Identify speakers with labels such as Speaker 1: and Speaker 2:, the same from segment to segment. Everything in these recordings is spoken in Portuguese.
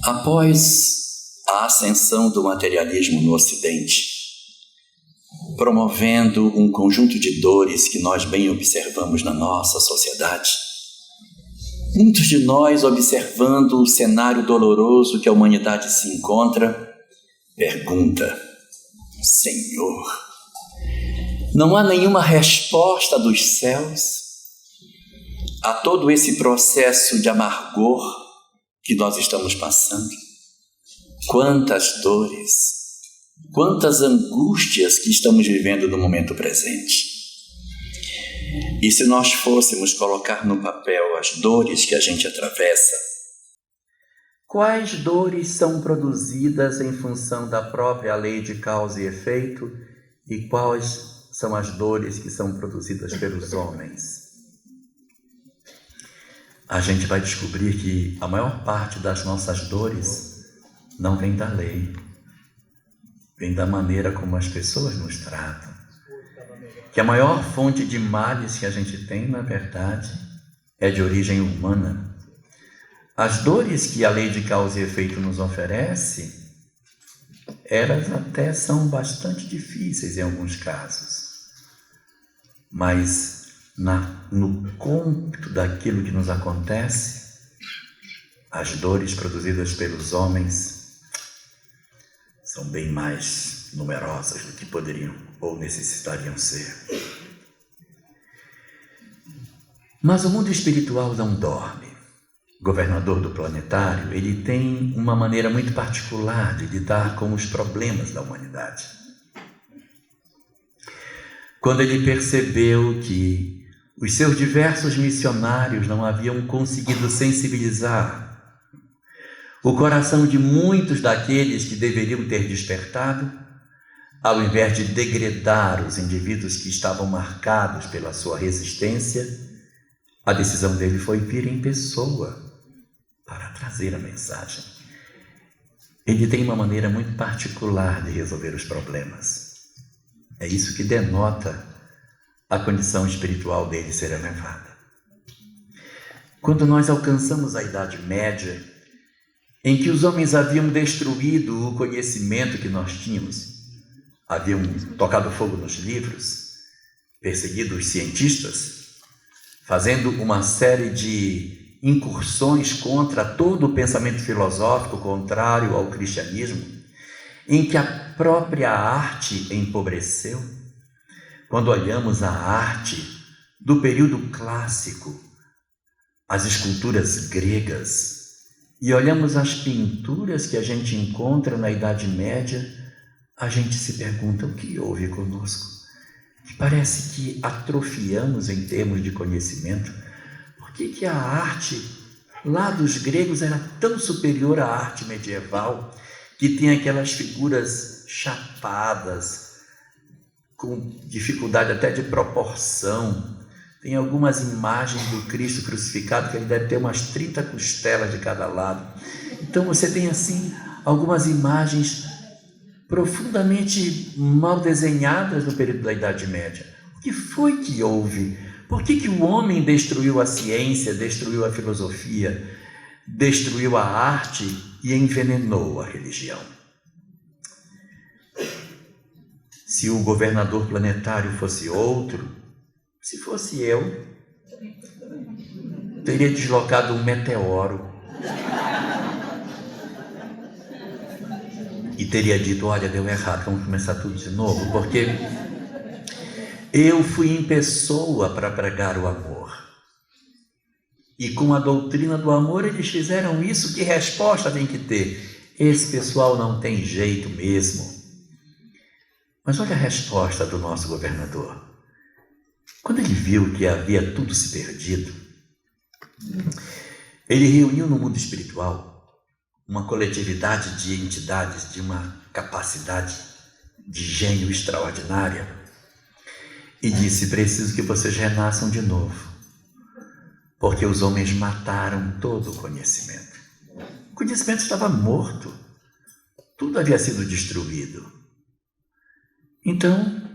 Speaker 1: Após a ascensão do materialismo no Ocidente, promovendo um conjunto de dores que nós bem observamos na nossa sociedade, muitos de nós, observando o cenário doloroso que a humanidade se encontra, pergunta: Senhor, não há nenhuma resposta dos céus a todo esse processo de amargor que nós estamos passando? Quantas dores, quantas angústias que estamos vivendo no momento presente. E se nós fôssemos colocar no papel as dores que a gente atravessa, quais dores são produzidas em função da própria lei de causa e efeito e quais são as dores que são produzidas pelos homens? A gente vai descobrir que a maior parte das nossas dores não vem da lei, vem da maneira como as pessoas nos tratam. Que a maior fonte de males que a gente tem, na verdade, é de origem humana. As dores que a lei de causa e efeito nos oferece, elas até são bastante difíceis em alguns casos. Mas no cômputo daquilo que nos acontece, as dores produzidas pelos homens são bem mais numerosas do que poderiam ou necessitariam ser. Mas o mundo espiritual não dorme. O governador do planetário, ele tem uma maneira muito particular de lidar com os problemas da humanidade. Quando ele percebeu que os seus diversos missionários não haviam conseguido sensibilizar o coração de muitos daqueles que deveriam ter despertado, ao invés de degradar os indivíduos que estavam marcados pela sua resistência, a decisão dele foi vir em pessoa para trazer a mensagem. Ele tem uma maneira muito particular de resolver os problemas. É isso que denota a condição espiritual dele ser elevada. Quando nós alcançamos a Idade Média, em que os homens haviam destruído o conhecimento que nós tínhamos, haviam tocado fogo nos livros, perseguido os cientistas, fazendo uma série de incursões contra todo o pensamento filosófico contrário ao cristianismo, em que a própria arte empobreceu. Quando olhamos a arte do período clássico, as esculturas gregas, e olhamos as pinturas que a gente encontra na Idade Média, a gente se pergunta o que houve conosco. Que parece que atrofiamos em termos de conhecimento. Por que a arte lá dos gregos era tão superior à arte medieval, que tem aquelas figuras chapadas, com dificuldade até de proporção? Tem algumas imagens do Cristo crucificado que ele deve ter umas 30 costelas de cada lado. Então você tem assim algumas imagens profundamente mal desenhadas no período da Idade Média. O que foi que houve? Por que o homem destruiu a ciência, destruiu a filosofia, destruiu a arte e envenenou a religião? Se o governador planetário fosse outro, se fosse eu, teria deslocado um meteoro e teria dito: olha, deu errado, vamos começar tudo de novo, porque eu fui em pessoa para pregar o amor. E com a doutrina do amor eles fizeram isso, que resposta tem que ter? Esse pessoal não tem jeito mesmo. Mas olha a resposta do nosso governador. Quando ele viu que havia tudo se perdido, ele reuniu no mundo espiritual uma coletividade de entidades de uma capacidade de gênio extraordinária e disse: preciso que vocês renasçam de novo, porque os homens mataram todo o conhecimento. O conhecimento estava morto, tudo havia sido destruído. Então,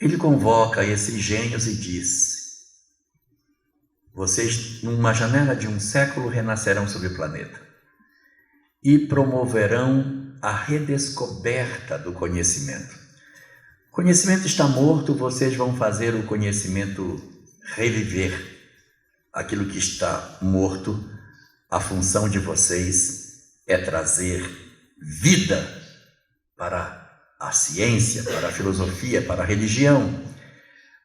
Speaker 1: ele convoca esses gênios e diz: vocês, numa janela de um século, renascerão sobre o planeta. e promoverão a redescoberta do conhecimento. O conhecimento está morto, vocês vão fazer o conhecimento reviver. Aquilo que está morto, a função de vocês é trazer vida para a ciência, para a filosofia, para a religião.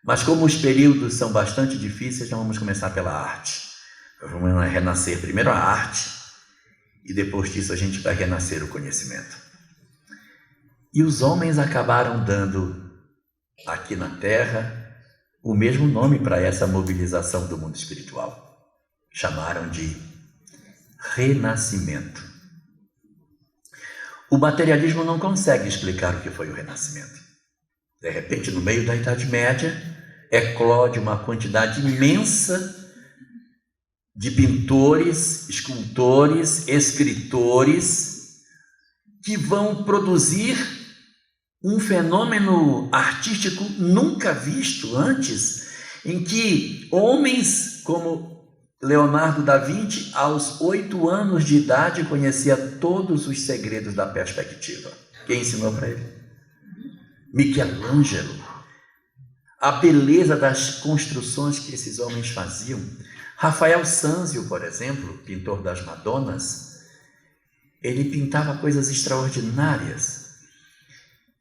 Speaker 1: Mas como os períodos são bastante difíceis, nós vamos começar pela arte. Nós vamos renascer primeiro a arte e depois disso a gente vai renascer o conhecimento. E os homens acabaram dando aqui na Terra o mesmo nome para essa mobilização do mundo espiritual. Chamaram de renascimento. O materialismo não consegue explicar o que foi o renascimento. De repente, no meio da Idade Média, eclode uma quantidade imensa de pintores, escultores, escritores que vão produzir um fenômeno artístico nunca visto antes, em que homens como Leonardo da Vinci, aos 8 anos de idade, conhecia todos os segredos da perspectiva. Quem ensinou para ele? Michelangelo. A beleza das construções que esses homens faziam. Rafael Sanzio, por exemplo, pintor das Madonas, ele pintava coisas extraordinárias.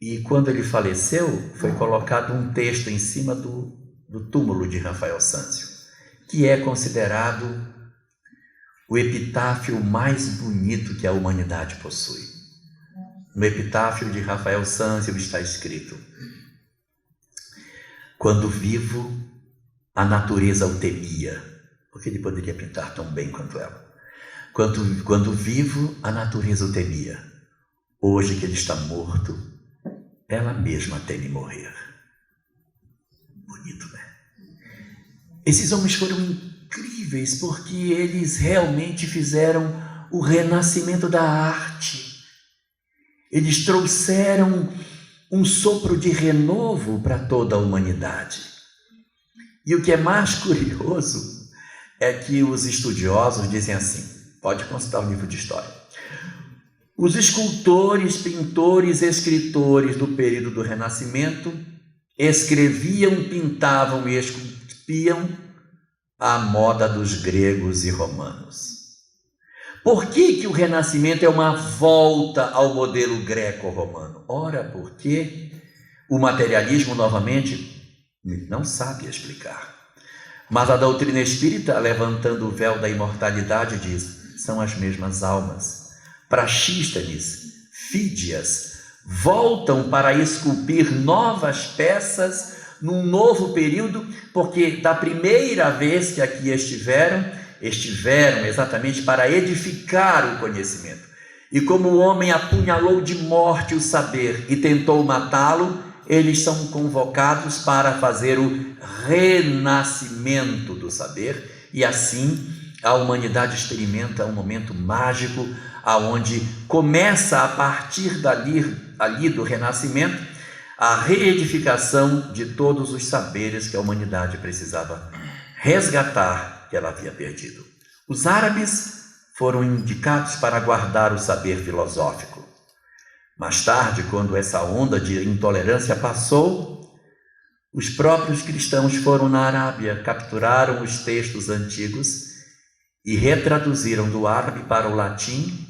Speaker 1: E quando ele faleceu, foi colocado um texto em cima do túmulo de Rafael Sanzio, que é considerado o epitáfio mais bonito que a humanidade possui. No epitáfio de Rafael Sanzio está escrito: quando vivo, a natureza o temia, porque ele poderia pintar tão bem quanto ela. Quando vivo, a natureza o temia. Hoje que ele está morto, ela mesma teme morrer. Bonito, né? Esses homens foram incríveis porque eles realmente fizeram o renascimento da arte. Eles trouxeram um sopro de renovo para toda a humanidade. E o que é mais curioso é que os estudiosos dizem assim, pode consultar o livro de história, os escultores, pintores, escritores do período do Renascimento escreviam, pintavam e esculpiam à moda dos gregos e romanos. Por que o Renascimento é uma volta ao modelo greco-romano? Ora, porque o materialismo, novamente, não sabe explicar. Mas a doutrina espírita, levantando o véu da imortalidade, diz, são as mesmas almas. Praxístenes, Fídias, voltam para esculpir novas peças num novo período, porque da primeira vez que aqui estiveram exatamente para edificar o conhecimento. E como o homem apunhalou de morte o saber e tentou matá-lo, eles são convocados para fazer o renascimento do saber, e assim a humanidade experimenta um momento mágico, aonde começa a partir ali do renascimento a reedificação de todos os saberes que a humanidade precisava resgatar, que ela havia perdido. Os árabes foram indicados para guardar o saber filosófico. Mais tarde, quando essa onda de intolerância passou, os próprios cristãos foram na Arábia, capturaram os textos antigos e retraduziram do árabe para o latim,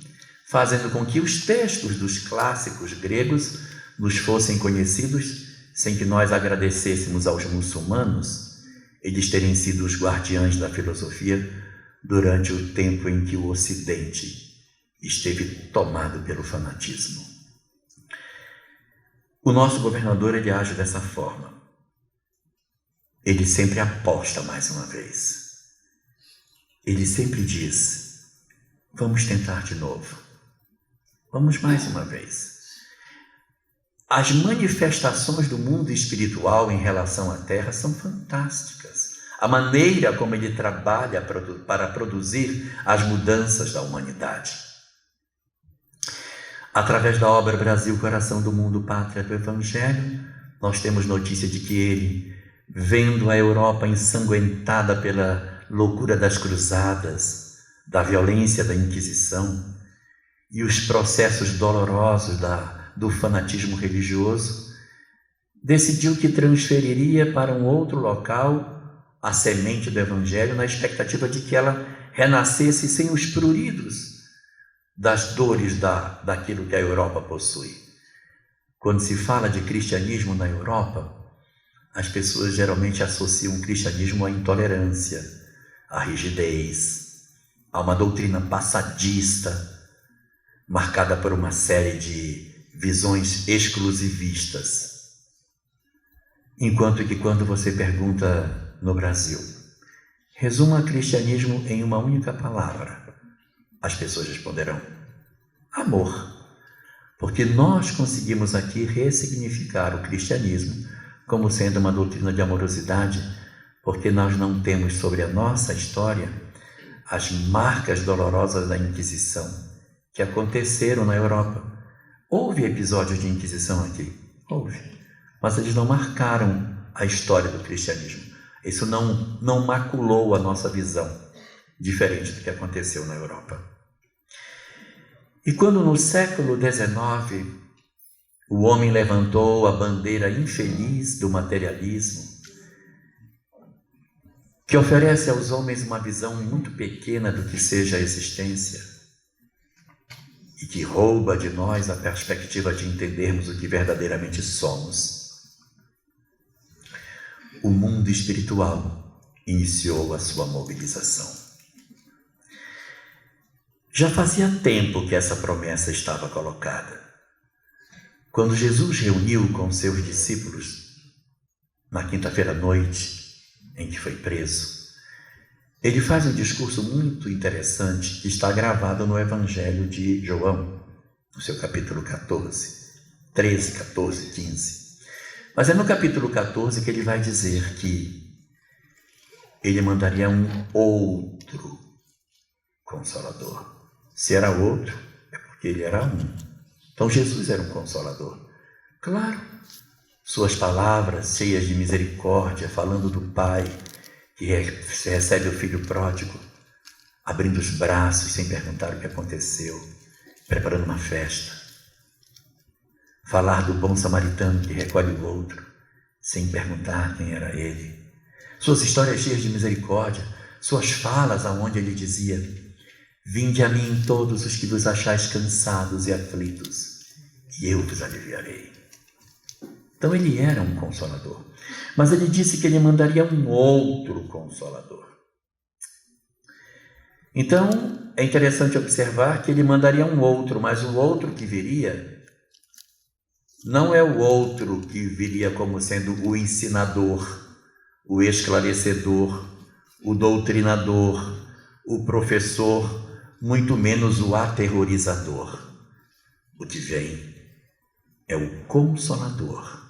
Speaker 1: fazendo com que os textos dos clássicos gregos nos fossem conhecidos, sem que nós agradecêssemos aos muçulmanos eles terem sido os guardiães da filosofia durante o tempo em que o Ocidente esteve tomado pelo fanatismo. O nosso governador, ele age dessa forma. Ele sempre aposta mais uma vez. Ele sempre diz, vamos tentar de novo. Vamos mais uma vez. As manifestações do mundo espiritual em relação à Terra são fantásticas. A maneira como ele trabalha para produzir as mudanças da humanidade. Através da obra Brasil, Coração do Mundo, Pátria do Evangelho, nós temos notícia de que ele, vendo a Europa ensanguentada pela loucura das cruzadas, da violência da Inquisição, e os processos dolorosos do fanatismo religioso, decidiu que transferiria para um outro local a semente do Evangelho na expectativa de que ela renascesse sem os pruridos das dores daquilo que a Europa possui. Quando se fala de cristianismo na Europa, as pessoas geralmente associam o cristianismo à intolerância, à rigidez, a uma doutrina passadista, marcada por uma série de visões exclusivistas. Enquanto que quando você pergunta no Brasil, resuma o cristianismo em uma única palavra, as pessoas responderão: amor. Porque nós conseguimos aqui ressignificar o cristianismo como sendo uma doutrina de amorosidade, porque nós não temos sobre a nossa história as marcas dolorosas da Inquisição que aconteceram na Europa. Houve episódios de Inquisição aqui, houve, mas eles não marcaram a história do cristianismo. Isso não maculou a nossa visão, diferente do que aconteceu na Europa. E quando no século XIX o homem levantou a bandeira infeliz do materialismo, que oferece aos homens uma visão muito pequena do que seja a existência e que rouba de nós a perspectiva de entendermos o que verdadeiramente somos, o mundo espiritual iniciou a sua mobilização. Já fazia tempo que essa promessa estava colocada. Quando Jesus reuniu com seus discípulos na quinta-feira à noite em que foi preso, ele faz um discurso muito interessante que está gravado no Evangelho de João, no seu capítulo 14, 13, 14, 15. Mas é no capítulo 14 que ele vai dizer que ele mandaria um outro Consolador. Se era outro, é porque ele era um. Então Jesus era um Consolador. Claro, suas palavras cheias de misericórdia, falando do Pai, que recebe o filho pródigo, abrindo os braços sem perguntar o que aconteceu, preparando uma festa. Falar do bom samaritano que recolhe o outro, sem perguntar quem era ele. Suas histórias cheias de misericórdia, suas falas aonde ele dizia: vinde a mim todos os que vos achais cansados e aflitos, e eu vos aliviarei. Então ele era um Consolador, mas ele disse que ele mandaria um outro Consolador. Então é interessante observar que ele mandaria um outro, mas o outro que viria não é o outro que viria como sendo o ensinador, o esclarecedor, o doutrinador, o professor, muito menos o aterrorizador. O que vem é o Consolador,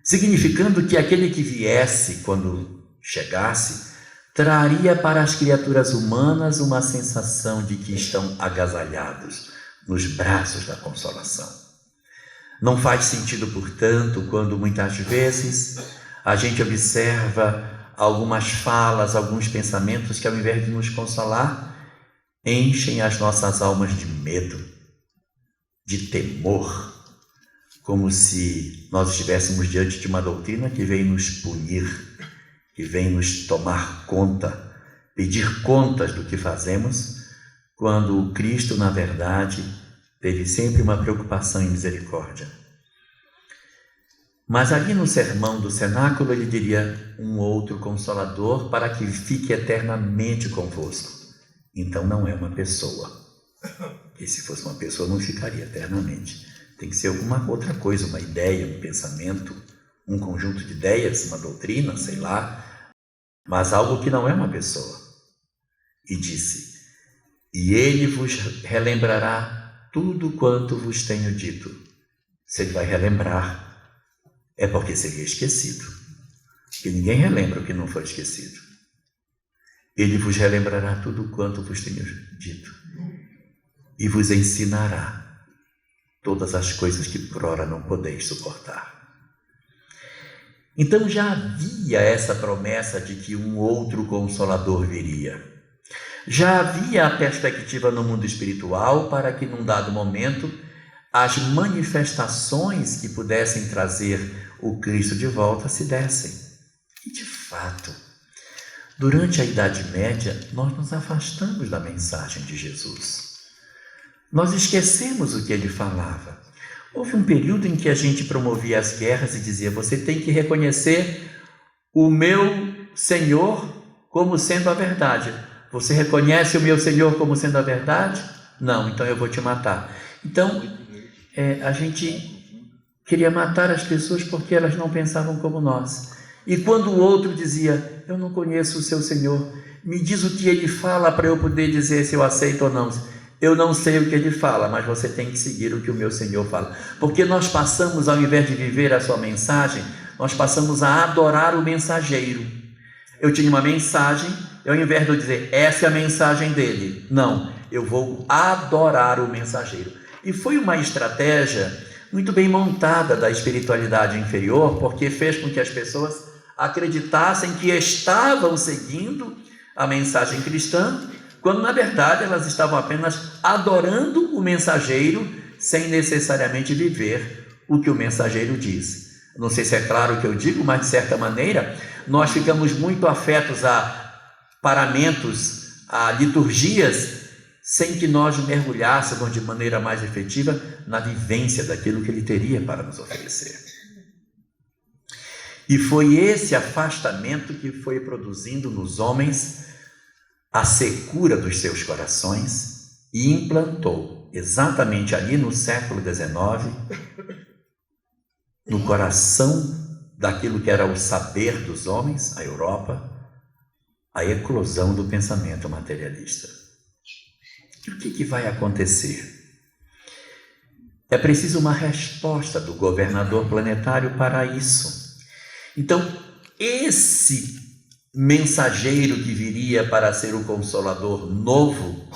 Speaker 1: significando que aquele que viesse, quando chegasse, traria para as criaturas humanas uma sensação de que estão agasalhados nos braços da consolação. Não faz sentido, portanto, quando muitas vezes a gente observa algumas falas, alguns pensamentos que, ao invés de nos consolar, enchem as nossas almas de medo, de temor, como se nós estivéssemos diante de uma doutrina que vem nos punir, que vem nos tomar conta, pedir contas do que fazemos, quando o Cristo, na verdade, teve sempre uma preocupação em misericórdia. Mas ali no sermão do cenáculo ele diria: um outro Consolador para que fique eternamente convosco. Então não é uma pessoa. E se fosse uma pessoa não ficaria eternamente. Tem que ser alguma outra coisa, uma ideia, um pensamento, um conjunto de ideias, uma doutrina, sei lá, mas algo que não é uma pessoa. E disse: e ele vos relembrará tudo quanto vos tenho dito. Se ele vai relembrar, é porque seria esquecido. Porque ninguém relembra o que não foi esquecido. Ele vos relembrará tudo quanto vos tenho dito. E vos ensinará todas as coisas que por ora não podeis suportar. Então já havia essa promessa de que um outro Consolador viria. Já havia a perspectiva no mundo espiritual para que, num dado momento, as manifestações que pudessem trazer o Cristo de volta se dessem. E, de fato, durante a Idade Média, nós nos afastamos da mensagem de Jesus. Nós esquecemos o que ele falava. Houve um período em que a gente promovia as guerras e dizia: você tem que reconhecer o meu Senhor como sendo a verdade. Você reconhece o meu Senhor como sendo a verdade? Não, então eu vou te matar. Então, a gente queria matar as pessoas porque elas não pensavam como nós. E quando o outro dizia: eu não conheço o seu Senhor, me diz o que ele fala para eu poder dizer se eu aceito ou não. Eu não sei o que ele fala, mas você tem que seguir o que o meu Senhor fala. Porque nós passamos, ao invés de viver a sua mensagem, nós passamos a adorar o mensageiro. Eu tinha uma mensagem, ao invés de eu dizer, essa é a mensagem dele. Não, eu vou adorar o mensageiro. E foi uma estratégia muito bem montada da espiritualidade inferior, porque fez com que as pessoas acreditassem que estavam seguindo a mensagem cristã, quando na verdade elas estavam apenas adorando o mensageiro, sem necessariamente viver o que o mensageiro diz. Não sei se é claro o que eu digo, mas de certa maneira nós ficamos muito afetos a paramentos, a liturgias, sem que nós mergulhássemos de maneira mais efetiva na vivência daquilo que ele teria para nos oferecer. E foi esse afastamento que foi produzindo nos homens a secura dos seus corações e implantou, exatamente ali no século XIX, no coração daquilo que era o saber dos homens, a Europa, a eclosão do pensamento materialista. E o que vai acontecer? É preciso uma resposta do governador planetário para isso. Então, esse mensageiro que viria para ser o Consolador novo,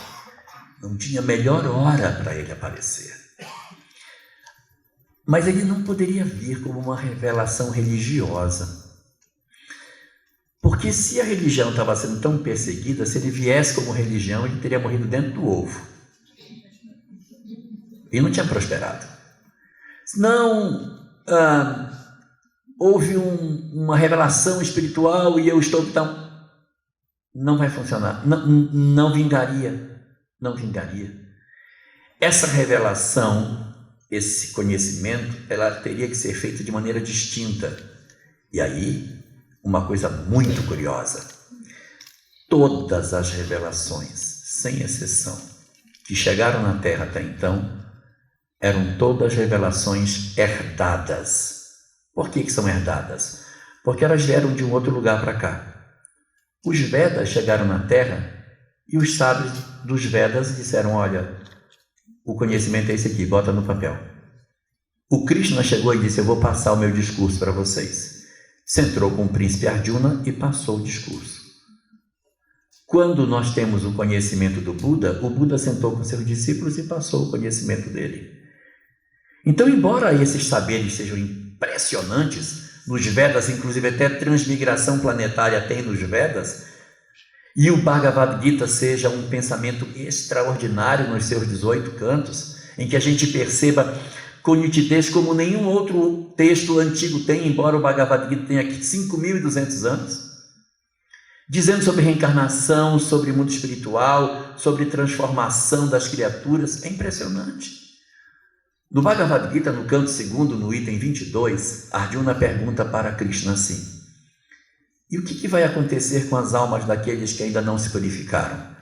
Speaker 1: não tinha melhor hora para ele aparecer. Mas ele não poderia vir como uma revelação religiosa. Porque se a religião estava sendo tão perseguida, se ele viesse como religião, ele teria morrido dentro do ovo. E não tinha prosperado. Não, houve uma revelação espiritual e eu estou... Então, não vai funcionar. Não vingaria. Não vingaria. Essa revelação, esse conhecimento, ela teria que ser feita de maneira distinta. E aí, uma coisa muito curiosa. Todas as revelações, sem exceção, que chegaram na Terra até então, eram todas revelações herdadas. Por que são herdadas? Porque elas vieram de um outro lugar para cá. Os Vedas chegaram na Terra e os sábios dos Vedas disseram: olha, o conhecimento é esse aqui, bota no papel. O Krishna chegou e disse: eu vou passar o meu discurso para vocês. Sentou com o príncipe Arjuna e passou o discurso. Quando nós temos o conhecimento do Buda, o Buda sentou com seus discípulos e passou o conhecimento dele. Então, embora esses saberes sejam impressionantes nos Vedas, inclusive até transmigração planetária tem nos Vedas, e o Bhagavad Gita seja um pensamento extraordinário nos seus 18 cantos, em que a gente perceba com nitidez como nenhum outro texto antigo tem, embora o Bhagavad Gita tenha aqui 5.200 anos, dizendo sobre reencarnação, sobre mundo espiritual, sobre transformação das criaturas. É impressionante. No Bhagavad Gita, no canto 2º, no item 22, Arjuna pergunta para Krishna assim: e o que vai acontecer com as almas daqueles que ainda não se purificaram?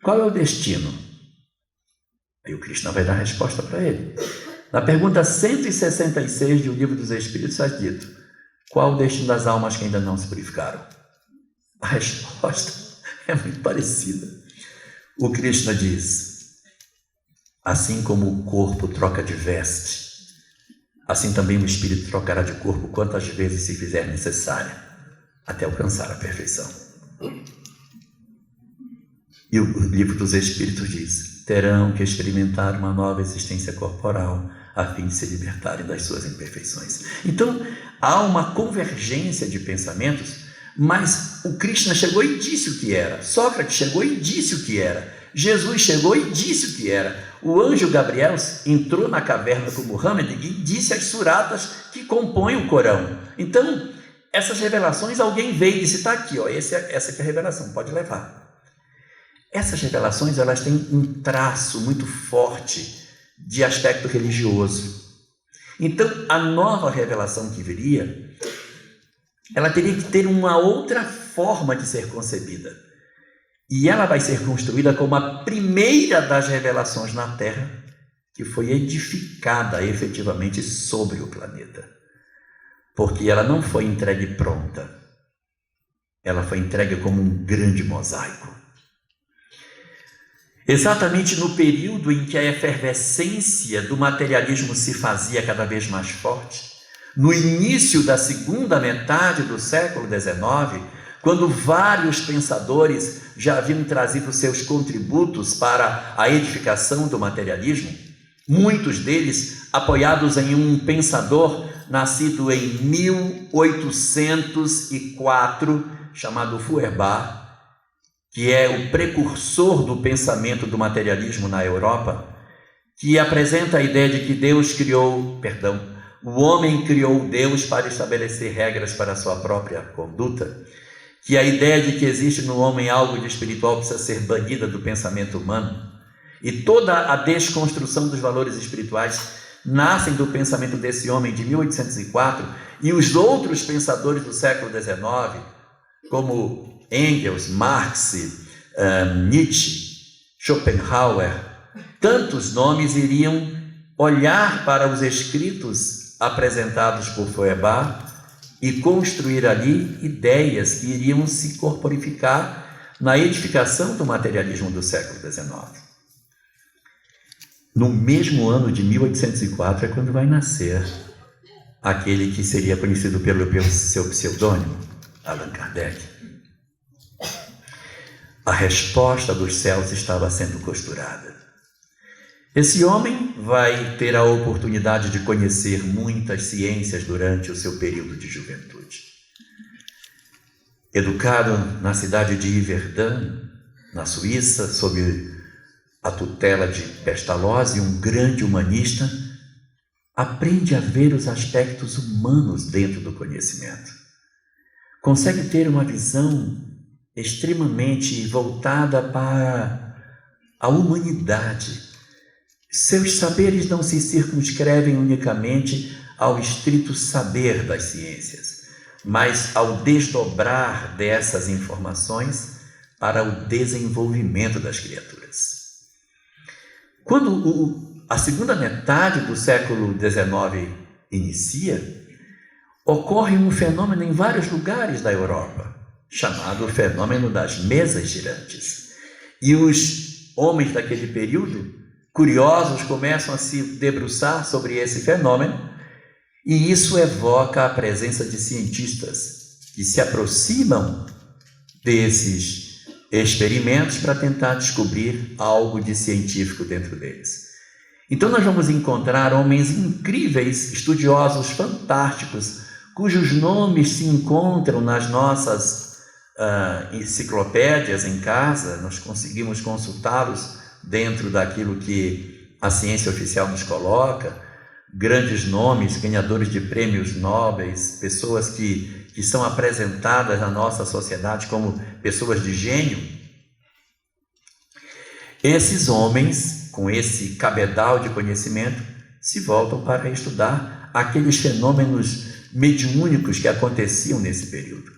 Speaker 1: Qual é o destino? Aí o Krishna vai dar a resposta para ele. Na pergunta 166 do Livro dos Espíritos está dito: qual o destino das almas que ainda não se purificaram? A resposta é muito parecida. O Krishna diz: assim como o corpo troca de veste, assim também o espírito trocará de corpo quantas vezes se fizer necessária, até alcançar a perfeição. E o Livro dos Espíritos diz: terão que experimentar uma nova existência corporal a fim de se libertarem das suas imperfeições. Então, há uma convergência de pensamentos, Mas o Krishna chegou e disse o que era. Sócrates chegou e disse o que era. Jesus chegou e disse o que era. O anjo Gabriel entrou na caverna com Muhammad e disse as suratas que compõem o Corão. Então, essas revelações, alguém veio e disse, está aqui, ó, essa aqui é a revelação, pode levar. Essas revelações, elas têm um traço muito forte de aspecto religioso. Então, a nova revelação que viria, ela teria que ter uma outra forma de ser concebida. E ela vai ser construída como a primeira das revelações na Terra, que foi edificada efetivamente sobre o planeta. Porque ela não foi entregue pronta. Ela foi entregue como um grande mosaico. Exatamente no período em que a efervescência do materialismo se fazia cada vez mais forte, no início da segunda metade do século XIX, quando vários pensadores já haviam trazido seus contributos para a edificação do materialismo, muitos deles apoiados em um pensador nascido em 1804, chamado Feuerbach, que é o precursor do pensamento do materialismo na Europa, que apresenta a ideia de que o homem criou Deus para estabelecer regras para a sua própria conduta, que a ideia de que existe no homem algo de espiritual precisa ser banida do pensamento humano, e toda a desconstrução dos valores espirituais nascem do pensamento desse homem de 1804, e os outros pensadores do século XIX, como Engels, Marx, Nietzsche, Schopenhauer, tantos nomes iriam olhar para os escritos apresentados por Feuerbach e construir ali ideias que iriam se corporificar na edificação do materialismo do século XIX. No mesmo ano de 1804 é quando vai nascer aquele que seria conhecido pelo seu pseudônimo, Allan Kardec. A resposta dos céus estava sendo costurada. Esse homem vai ter a oportunidade de conhecer muitas ciências durante o seu período de juventude. Educado na cidade de Yverdun, na Suíça, sob a tutela de Pestalozzi, um grande humanista, aprende a ver os aspectos humanos dentro do conhecimento. Consegue ter uma visão extremamente voltada para a humanidade. Seus saberes não se circunscrevem unicamente ao estrito saber das ciências, mas ao desdobrar dessas informações para o desenvolvimento das criaturas. Quando a segunda metade do século XIX inicia, ocorre um fenômeno em vários lugares da Europa, chamado fenômeno das mesas girantes. E os homens daquele período, curiosos, começam a se debruçar sobre esse fenômeno, e isso evoca a presença de cientistas que se aproximam desses experimentos para tentar descobrir algo de científico dentro deles. Então nós vamos encontrar homens incríveis, estudiosos fantásticos, cujos nomes se encontram nas nossas enciclopédias em casa, nós conseguimos consultá-los dentro daquilo que a ciência oficial nos coloca, grandes nomes, ganhadores de prêmios nobres, pessoas que são apresentadas na nossa sociedade como pessoas de gênio. Esses homens, com esse cabedal de conhecimento, se voltam para estudar aqueles fenômenos mediúnicos que aconteciam nesse período.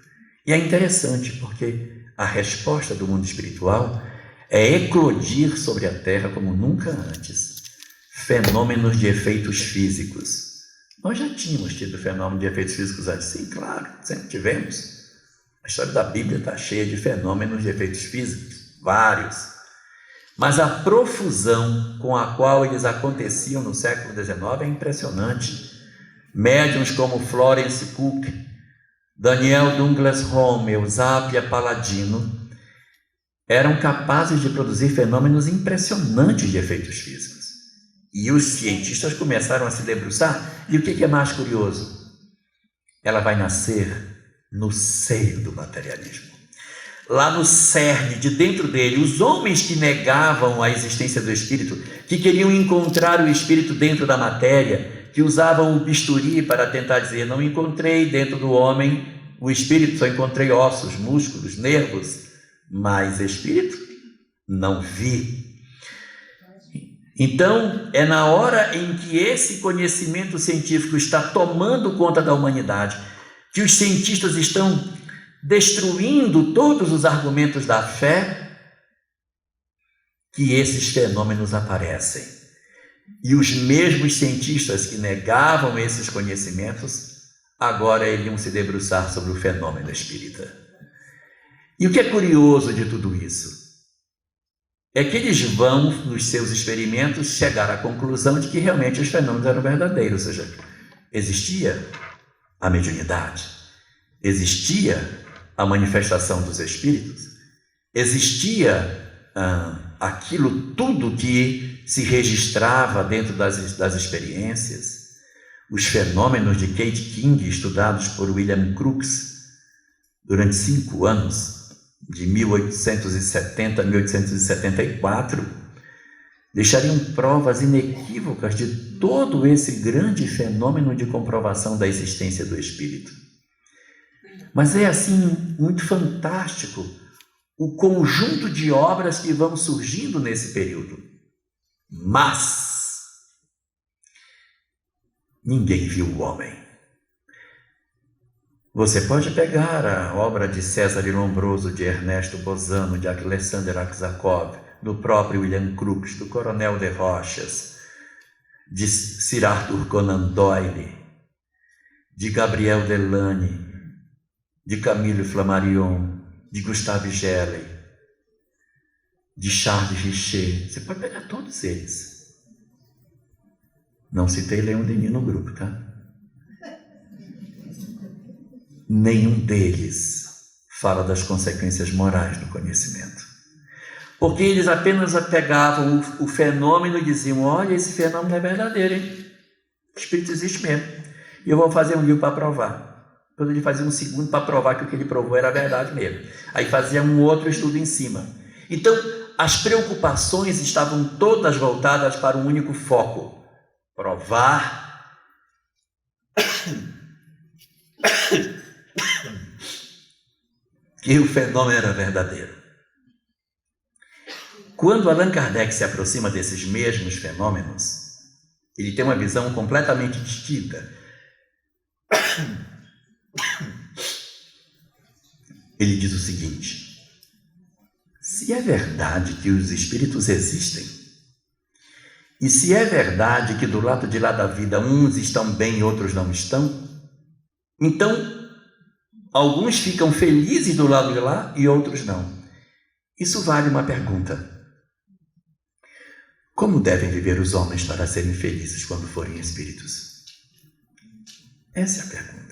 Speaker 1: E é interessante porque a resposta do mundo espiritual é eclodir sobre a Terra como nunca antes fenômenos de efeitos físicos. Nós já tínhamos tido fenômenos de efeitos físicos antes, sim, claro, sempre tivemos. A história da Bíblia está cheia de fenômenos de efeitos físicos, vários. Mas a profusão com a qual eles aconteciam no século XIX é impressionante. Médiuns como Florence Cook, Daniel Douglas Home, Eusapia Palladino, eram capazes de produzir fenômenos impressionantes de efeitos físicos. E os cientistas começaram a se debruçar. E o que é mais curioso? Ela vai nascer no seio do materialismo. Lá no cerne, de dentro dele, os homens que negavam a existência do Espírito, que queriam encontrar o Espírito dentro da matéria, que usavam o bisturi para tentar dizer: não encontrei dentro do homem o Espírito, só encontrei ossos, músculos, nervos, mas Espírito não vi. Então, é na hora em que esse conhecimento científico está tomando conta da humanidade, que os cientistas estão destruindo todos os argumentos da fé, que esses fenômenos aparecem. E os mesmos cientistas que negavam esses conhecimentos, agora iriam se debruçar sobre o fenômeno espírita. E o que é curioso de tudo isso? É que eles vão, nos seus experimentos, chegar à conclusão de que realmente os fenômenos eram verdadeiros, ou seja, existia a mediunidade, existia a manifestação dos espíritos, existia aquilo tudo que se registrava dentro das experiências, os fenômenos de Kate King, estudados por William Crookes durante 5 anos, de 1870 a 1874, deixariam provas inequívocas de todo esse grande fenômeno de comprovação da existência do Espírito. Mas é assim muito fantástico o conjunto de obras que vão surgindo nesse período. Mas ninguém viu o homem. Você pode pegar a obra de César Lombroso, de Ernesto Bozano, de Alexander Aksakov, do próprio William Crookes, do Coronel de Rochas, de Sir Arthur Conan Doyle, de Gabriel Delany, de Camille Flammarion, de Gustave Gelley, de Charles Richer. Você pode pegar todos eles. Não citei Leon Denis no grupo, tá? Nenhum deles fala das consequências morais do conhecimento. Porque eles apenas pegavam o fenômeno e diziam: olha, esse fenômeno é verdadeiro, hein? O Espírito existe mesmo. E eu vou fazer um livro para provar. Depois ele fazia um segundo para provar que o que ele provou era verdade mesmo. Aí fazia um outro estudo em cima. Então, as preocupações estavam todas voltadas para um único foco: provar que o fenômeno era verdadeiro. Quando Allan Kardec se aproxima desses mesmos fenômenos, ele tem uma visão completamente distinta. Ele diz o seguinte: se é verdade que os espíritos existem, e se é verdade que do lado de lá da vida uns estão bem e outros não estão, então alguns ficam felizes do lado de lá e outros não. Isso vale uma pergunta: como devem viver os homens para serem felizes quando forem espíritos? Essa é a pergunta.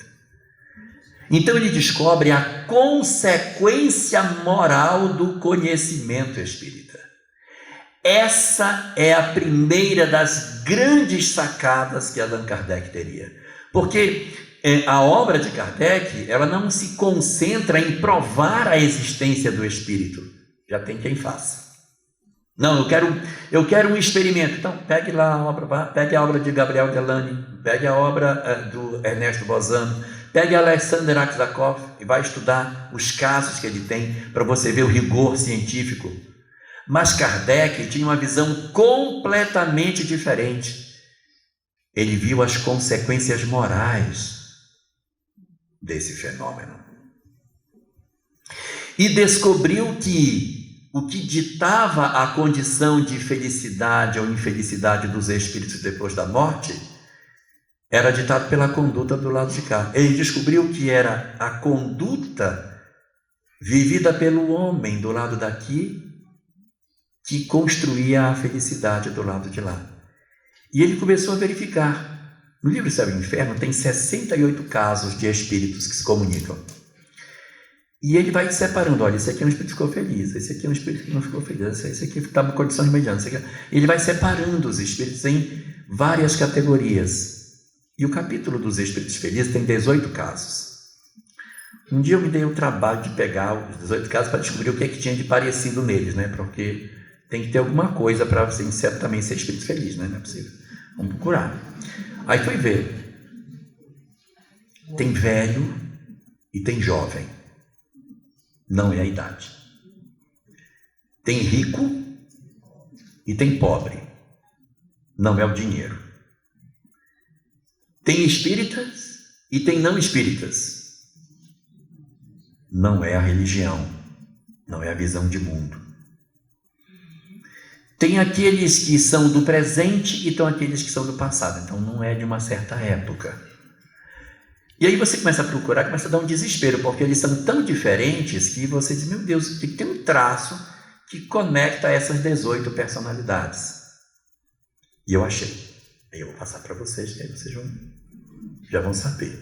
Speaker 1: Então ele descobre a consequência moral do conhecimento espírita. Essa é a primeira das grandes sacadas que Allan Kardec teria. Porque a obra de Kardec, ela não se concentra em provar a existência do Espírito. Já tem quem faça. Não, eu quero um experimento. Então, pegue lá a obra, pegue a obra de Gabriel Delany, pegue a obra do Ernesto Bozano, pegue Alexander Aksakov e vai estudar os casos que ele tem para você ver o rigor científico. Mas Kardec tinha uma visão completamente diferente. Ele viu as consequências morais desse fenômeno e descobriu que o que ditava a condição de felicidade ou infelicidade dos espíritos depois da morte era ditado pela conduta do lado de cá. Ele descobriu que era a conduta vivida pelo homem do lado daqui que construía a felicidade do lado de lá. E ele começou a verificar. No livro Céu e Inferno tem 68 casos de espíritos que se comunicam. E ele vai separando: olha, esse aqui é um espírito que ficou feliz, esse aqui é um espírito que não ficou feliz, esse aqui está em condições medianas. Ele vai separando os espíritos em várias categorias. E o capítulo dos espíritos felizes tem 18 casos. Um dia eu me dei o trabalho de pegar os 18 casos para descobrir o que é que tinha de parecido neles, né? Porque tem que ter alguma coisa para você também ser espírito feliz, né? Não é possível. Vamos procurar. Aí fui ver. Tem velho e tem jovem. Não é a idade. Tem rico e tem pobre. Não é o dinheiro. Tem espíritas e tem não espíritas. Não é a religião. Não é a visão de mundo. Tem aqueles que são do presente e tem aqueles que são do passado. Então não é de uma certa época. E aí você começa a procurar, começa a dar um desespero, porque eles são tão diferentes que você diz, meu Deus, tem um traço que conecta essas 18 personalidades. E eu achei. Aí eu vou passar para vocês, que aí vocês já vão saber.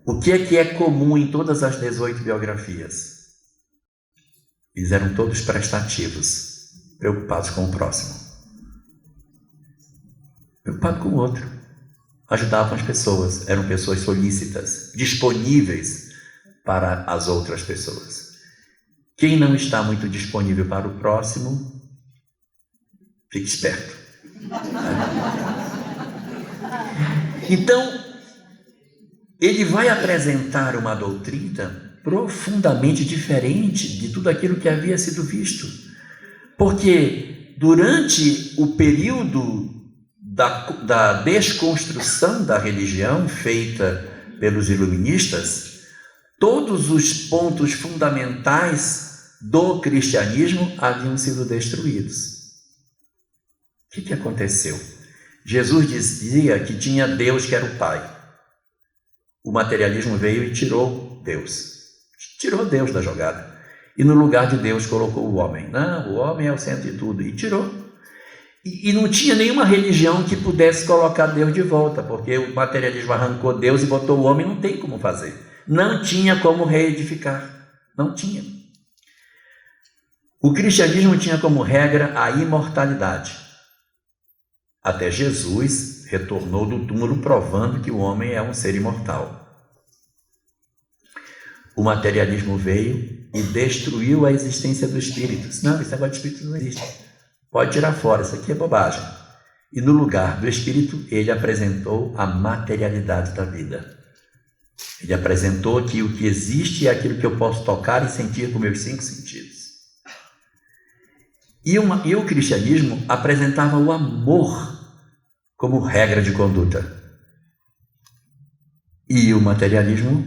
Speaker 1: O que é comum em todas as 18 biografias? Eles eram todos prestativos, preocupados com o próximo. Preocupados com o outro. Ajudavam as pessoas, eram pessoas solícitas, disponíveis para as outras pessoas. Quem não está muito disponível para o próximo, fique esperto. Então, ele vai apresentar uma doutrina profundamente diferente de tudo aquilo que havia sido visto. Porque durante o período da desconstrução da religião feita pelos iluministas, todos os pontos fundamentais do cristianismo haviam sido destruídos. O que aconteceu? Jesus dizia que tinha Deus que era o Pai. O materialismo veio e tirou Deus. Tirou Deus da jogada. E no lugar de Deus colocou o homem. Não, o homem é o centro de tudo. E tirou. E não tinha nenhuma religião que pudesse colocar Deus de volta, porque o materialismo arrancou Deus e botou o homem, não tem como fazer. Não tinha como reedificar. Não tinha. O cristianismo tinha como regra a imortalidade. Até Jesus retornou do túmulo provando que o homem é um ser imortal. O materialismo veio e destruiu a existência do espírito. Não, esse negócio de espírito não existe. Pode tirar fora, isso aqui é bobagem. E no lugar do espírito, ele apresentou a materialidade da vida. Ele apresentou que o que existe é aquilo que eu posso tocar e sentir com meus 5 sentidos. E o cristianismo apresentava o amor como regra de conduta. E o materialismo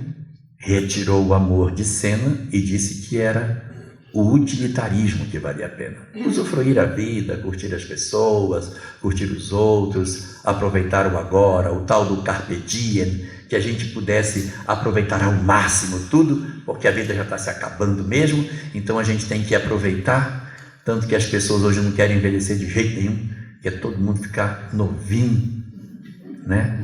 Speaker 1: retirou o amor de cena e disse que era o utilitarismo que valia a pena. Usufruir a vida, curtir as pessoas, curtir os outros, aproveitar o agora, o tal do carpe diem, que a gente pudesse aproveitar ao máximo tudo, porque a vida já está se acabando mesmo, então a gente tem que aproveitar, tanto que as pessoas hoje não querem envelhecer de jeito nenhum, quer todo mundo ficar novinho, né?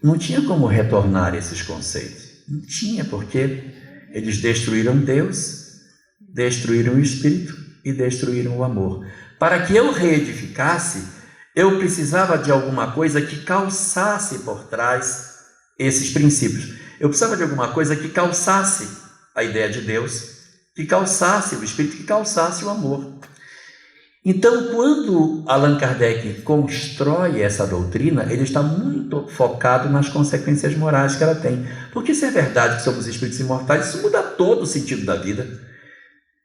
Speaker 1: Não tinha como retornar esses conceitos. Não tinha, porque eles destruíram Deus, destruíram o Espírito e destruíram o amor. Para que eu reedificasse, eu precisava de alguma coisa que calçasse por trás esses princípios. Eu precisava de alguma coisa que calçasse a ideia de Deus, que calçasse o Espírito, que calçasse o amor. Então, quando Allan Kardec constrói essa doutrina, ele está muito focado nas consequências morais que ela tem. Porque se é verdade que somos espíritos imortais, isso muda todo o sentido da vida.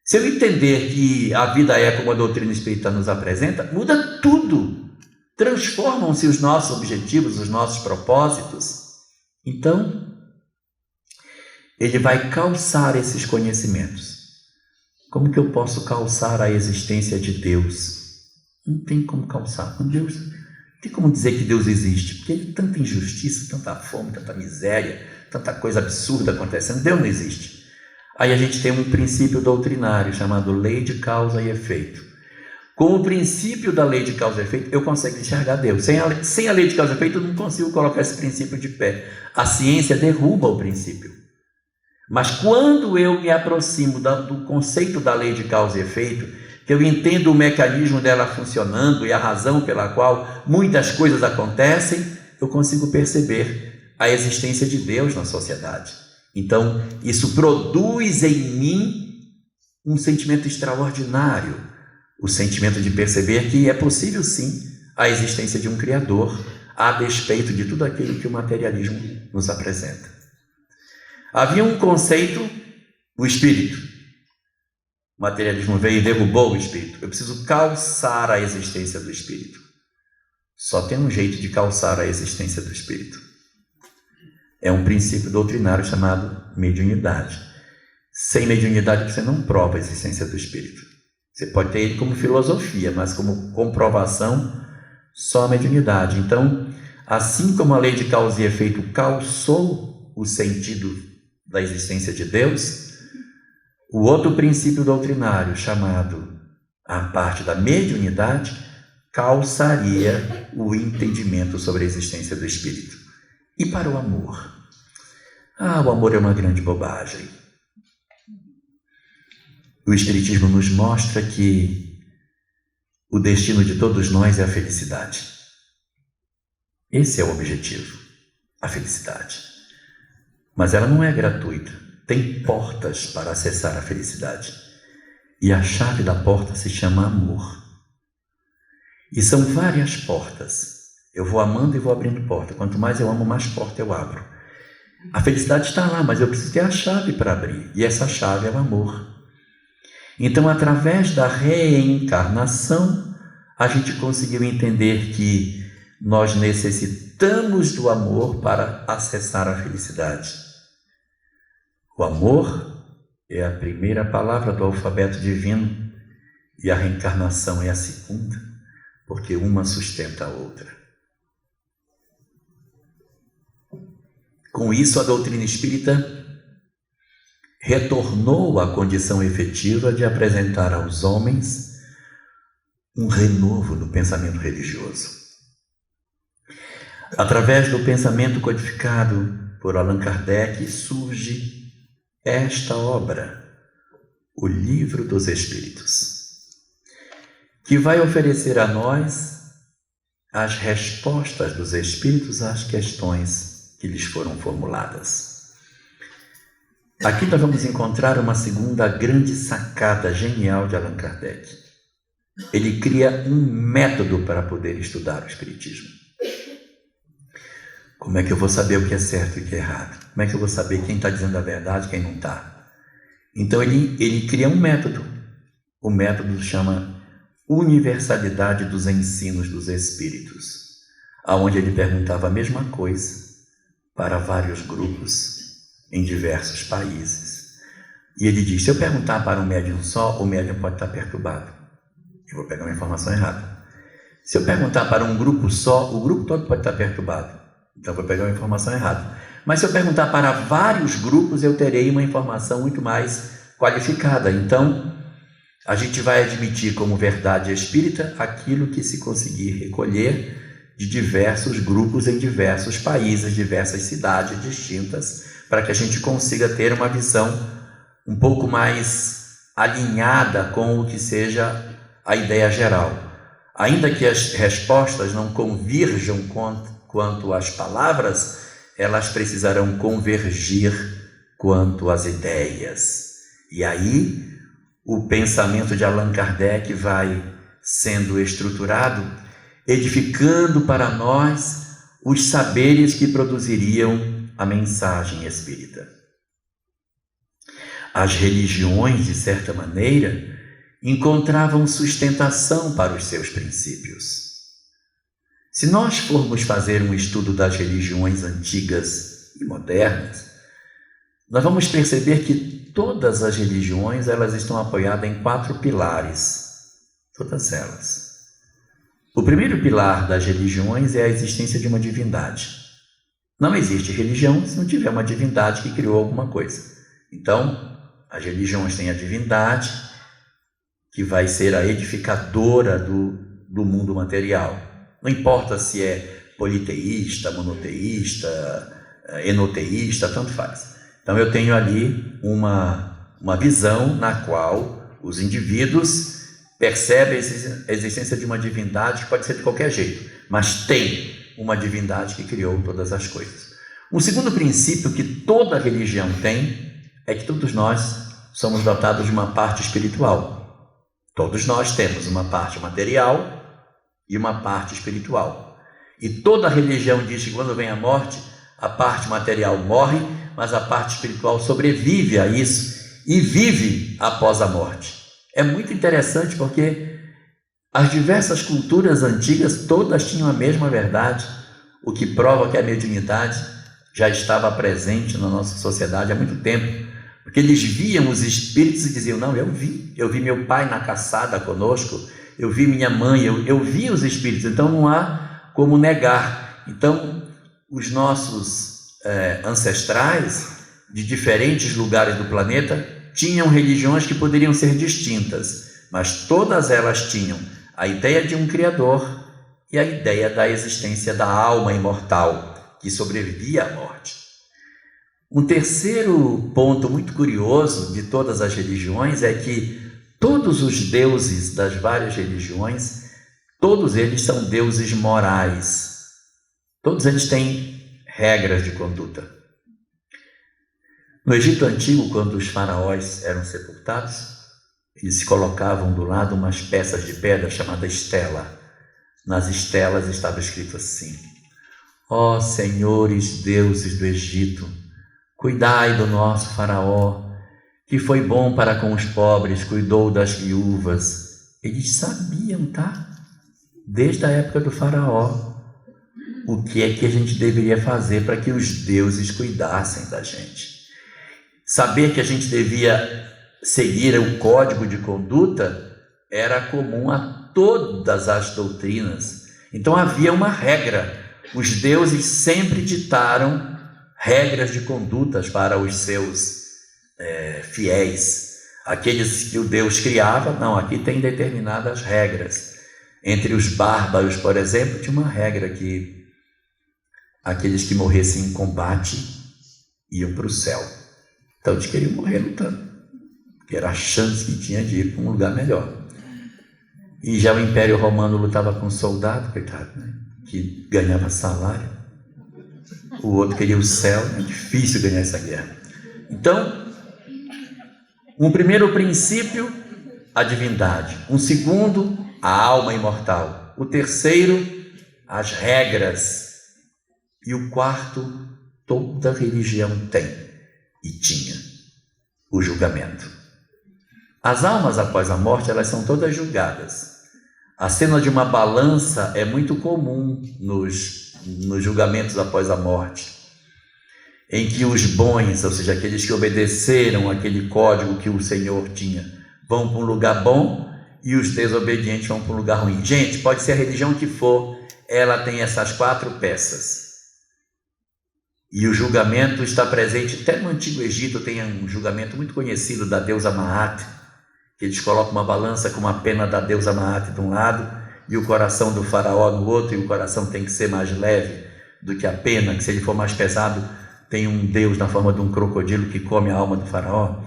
Speaker 1: Se eu entender que a vida é como a doutrina espírita nos apresenta, muda tudo. Transformam-se os nossos objetivos, os nossos propósitos. Então, ele vai calçar esses conhecimentos. Como que eu posso calçar a existência de Deus? Não tem como calçar. Com Deus, não tem como dizer que Deus existe, porque ele tanta injustiça, tanta fome, tanta miséria, tanta coisa absurda acontecendo. Deus não existe. Aí a gente tem um princípio doutrinário chamado lei de causa e efeito. Com o princípio da lei de causa e efeito, eu consigo enxergar Deus. Sem a lei de causa e efeito, eu não consigo colocar esse princípio de pé. A ciência derruba o princípio. Mas quando eu me aproximo do conceito da lei de causa e efeito, que eu entendo o mecanismo dela funcionando e a razão pela qual muitas coisas acontecem, eu consigo perceber a existência de Deus na sociedade. Então, isso produz em mim um sentimento extraordinário, o sentimento de perceber que é possível sim a existência de um Criador, a despeito de tudo aquilo que o materialismo nos apresenta. Havia um conceito, o espírito. O materialismo veio e derrubou o espírito. Eu preciso calçar a existência do espírito. Só tem um jeito de calçar a existência do espírito. É um princípio doutrinário chamado mediunidade. Sem mediunidade você não prova a existência do espírito. Você pode ter ele como filosofia, mas como comprovação, só a mediunidade. Então, assim como a lei de causa e efeito calçou o sentido da existência de Deus, o outro princípio doutrinário, chamado a parte da mediunidade, calçaria o entendimento sobre a existência do espírito. E para o amor? O amor é uma grande bobagem. O Espiritismo nos mostra que o destino de todos nós é a felicidade. Esse é o objetivo, a felicidade. Mas ela não é gratuita. Tem portas para acessar a felicidade. E a chave da porta se chama amor. E são várias portas. Eu vou amando e vou abrindo porta. Quanto mais eu amo, mais porta eu abro. A felicidade está lá, mas eu preciso ter a chave para abrir. E essa chave é o amor. Então, através da reencarnação, a gente conseguiu entender que nós necessitamos do amor para acessar a felicidade. O amor é a primeira palavra do alfabeto divino e a reencarnação é a segunda, porque uma sustenta a outra. Com isso, a doutrina espírita retornou à condição efetiva de apresentar aos homens um renovo no pensamento religioso. Através do pensamento codificado por Allan Kardec surge esta obra, o Livro dos Espíritos, que vai oferecer a nós as respostas dos Espíritos às questões que lhes foram formuladas. Aqui nós vamos encontrar uma segunda grande sacada genial de Allan Kardec. Ele cria um método para poder estudar o Espiritismo. Como é que eu vou saber o que é certo e o que é errado? Como é que eu vou saber quem está dizendo a verdade e quem não está? Então ele cria um método. O método chama Universalidade dos Ensinos dos Espíritos, onde ele perguntava a mesma coisa para vários grupos em diversos países. E ele diz, se eu perguntar para um médium só, o médium pode estar perturbado. Eu vou pegar uma informação errada. Se eu perguntar para um grupo só, o grupo todo pode estar perturbado. Então eu vou pegar uma informação errada. Mas se eu perguntar para vários grupos, eu terei uma informação muito mais qualificada. Então, a gente vai admitir como verdade espírita aquilo que se conseguir recolher de diversos grupos em diversos países, diversas cidades distintas, para que a gente consiga ter uma visão um pouco mais alinhada com o que seja a ideia geral. Ainda que as respostas não convirjam quanto às palavras, elas precisarão convergir quanto às ideias. E aí, o pensamento de Allan Kardec vai sendo estruturado, edificando para nós os saberes que produziriam a mensagem espírita. As religiões, de certa maneira, encontravam sustentação para os seus princípios. Se nós formos fazer um estudo das religiões antigas e modernas, nós vamos perceber que todas as religiões elas estão apoiadas em 4 pilares, todas elas. O primeiro pilar das religiões é a existência de uma divindade. Não existe religião se não tiver uma divindade que criou alguma coisa. Então, as religiões têm a divindade, que vai ser a edificadora do mundo material. Não importa se é politeísta, monoteísta, enoteísta, tanto faz. Então, eu tenho ali uma visão na qual os indivíduos percebem a existência de uma divindade que pode ser de qualquer jeito, mas tem uma divindade que criou todas as coisas. Um segundo princípio que toda religião tem é que todos nós somos dotados de uma parte espiritual. Todos nós temos uma parte material e uma parte espiritual. E toda religião diz que quando vem a morte, a parte material morre, mas a parte espiritual sobrevive a isso e vive após a morte. É muito interessante porque as diversas culturas antigas todas tinham a mesma verdade, o que prova que a mediunidade já estava presente na nossa sociedade há muito tempo, porque eles viam os espíritos e diziam: não, eu vi meu pai na caçada conosco, eu vi minha mãe, eu vi os espíritos, então não há como negar. Então os nossos ancestrais de diferentes lugares do planeta tinham religiões que poderiam ser distintas, mas todas elas tinham a ideia de um Criador e a ideia da existência da alma imortal que sobrevivia à morte. Um terceiro ponto muito curioso de todas as religiões é que todos os deuses das várias religiões, todos eles são deuses morais. Todos eles têm regras de conduta. No Egito Antigo, quando os faraós eram sepultados, eles se colocavam do lado umas peças de pedra chamadas estela. Nas estelas estava escrito assim: ó senhores deuses do Egito, cuidai do nosso faraó, que foi bom para com os pobres, cuidou das viúvas. Eles sabiam, tá? Desde a época do faraó, o que é que a gente deveria fazer para que os deuses cuidassem da gente. Saber que a gente devia seguir o código de conduta era comum a todas as doutrinas. Então havia uma regra. Os deuses sempre ditaram regras de condutas para os seus fiéis. Aqueles que o Deus criava, não, aqui tem determinadas regras. Entre os bárbaros, por exemplo, tinha uma regra que aqueles que morressem em combate iam para o céu. Então eles queriam morrer lutando, que era a chance que tinha de ir para um lugar melhor. E já o Império Romano lutava com um soldado, coitado, né, que ganhava salário. O outro queria o céu, é difícil ganhar essa guerra. Então, um primeiro princípio, a divindade. Um segundo, a alma imortal. O terceiro, as regras. E o quarto, toda religião tem e tinha: o julgamento. As almas após a morte, elas são todas julgadas. A cena de uma balança é muito comum nos julgamentos após a morte, em que os bons, ou seja, aqueles que obedeceram aquele código que o Senhor tinha, vão para um lugar bom e os desobedientes vão para um lugar ruim. Gente, pode ser a religião que for, ela tem essas 4 peças. E o julgamento está presente, até no Antigo Egito tem um julgamento muito conhecido da deusa Maat, que eles colocam uma balança com uma pena da deusa Maat de um lado e o coração do faraó no outro, e o coração tem que ser mais leve do que a pena, que se ele for mais pesado, tem um deus na forma de um crocodilo que come a alma do faraó.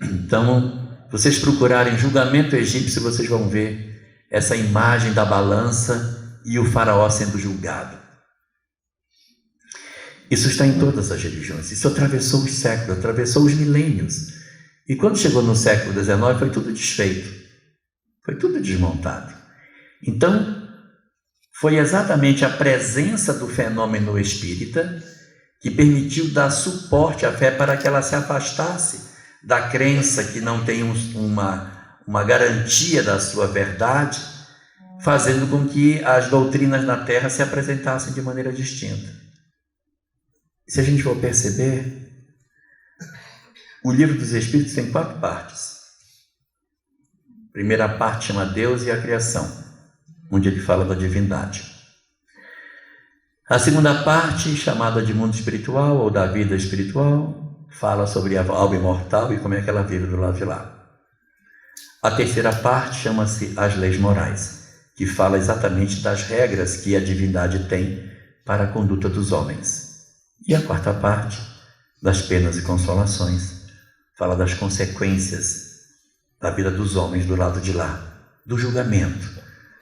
Speaker 1: Então, vocês procurarem julgamento egípcio, vocês vão ver essa imagem da balança e o faraó sendo julgado. Isso está em todas as religiões. Isso atravessou os séculos, atravessou os milênios. E quando chegou no século XIX, foi tudo desfeito. Foi tudo desmontado. Então, foi exatamente a presença do fenômeno espírita que permitiu dar suporte à fé para que ela se afastasse da crença que não tem uma garantia da sua verdade, fazendo com que as doutrinas na Terra se apresentassem de maneira distinta. Se a gente for perceber, o Livro dos Espíritos tem 4 partes. A primeira parte chama Deus e a Criação, onde ele fala da divindade. A segunda parte, chamada de mundo espiritual ou da vida espiritual, fala sobre a alma imortal e como é que ela vive do lado de lá. A terceira parte chama-se As Leis Morais, que fala exatamente das regras que a divindade tem para a conduta dos homens. E a quarta parte, das penas e consolações, fala das consequências da vida dos homens do lado de lá, do julgamento,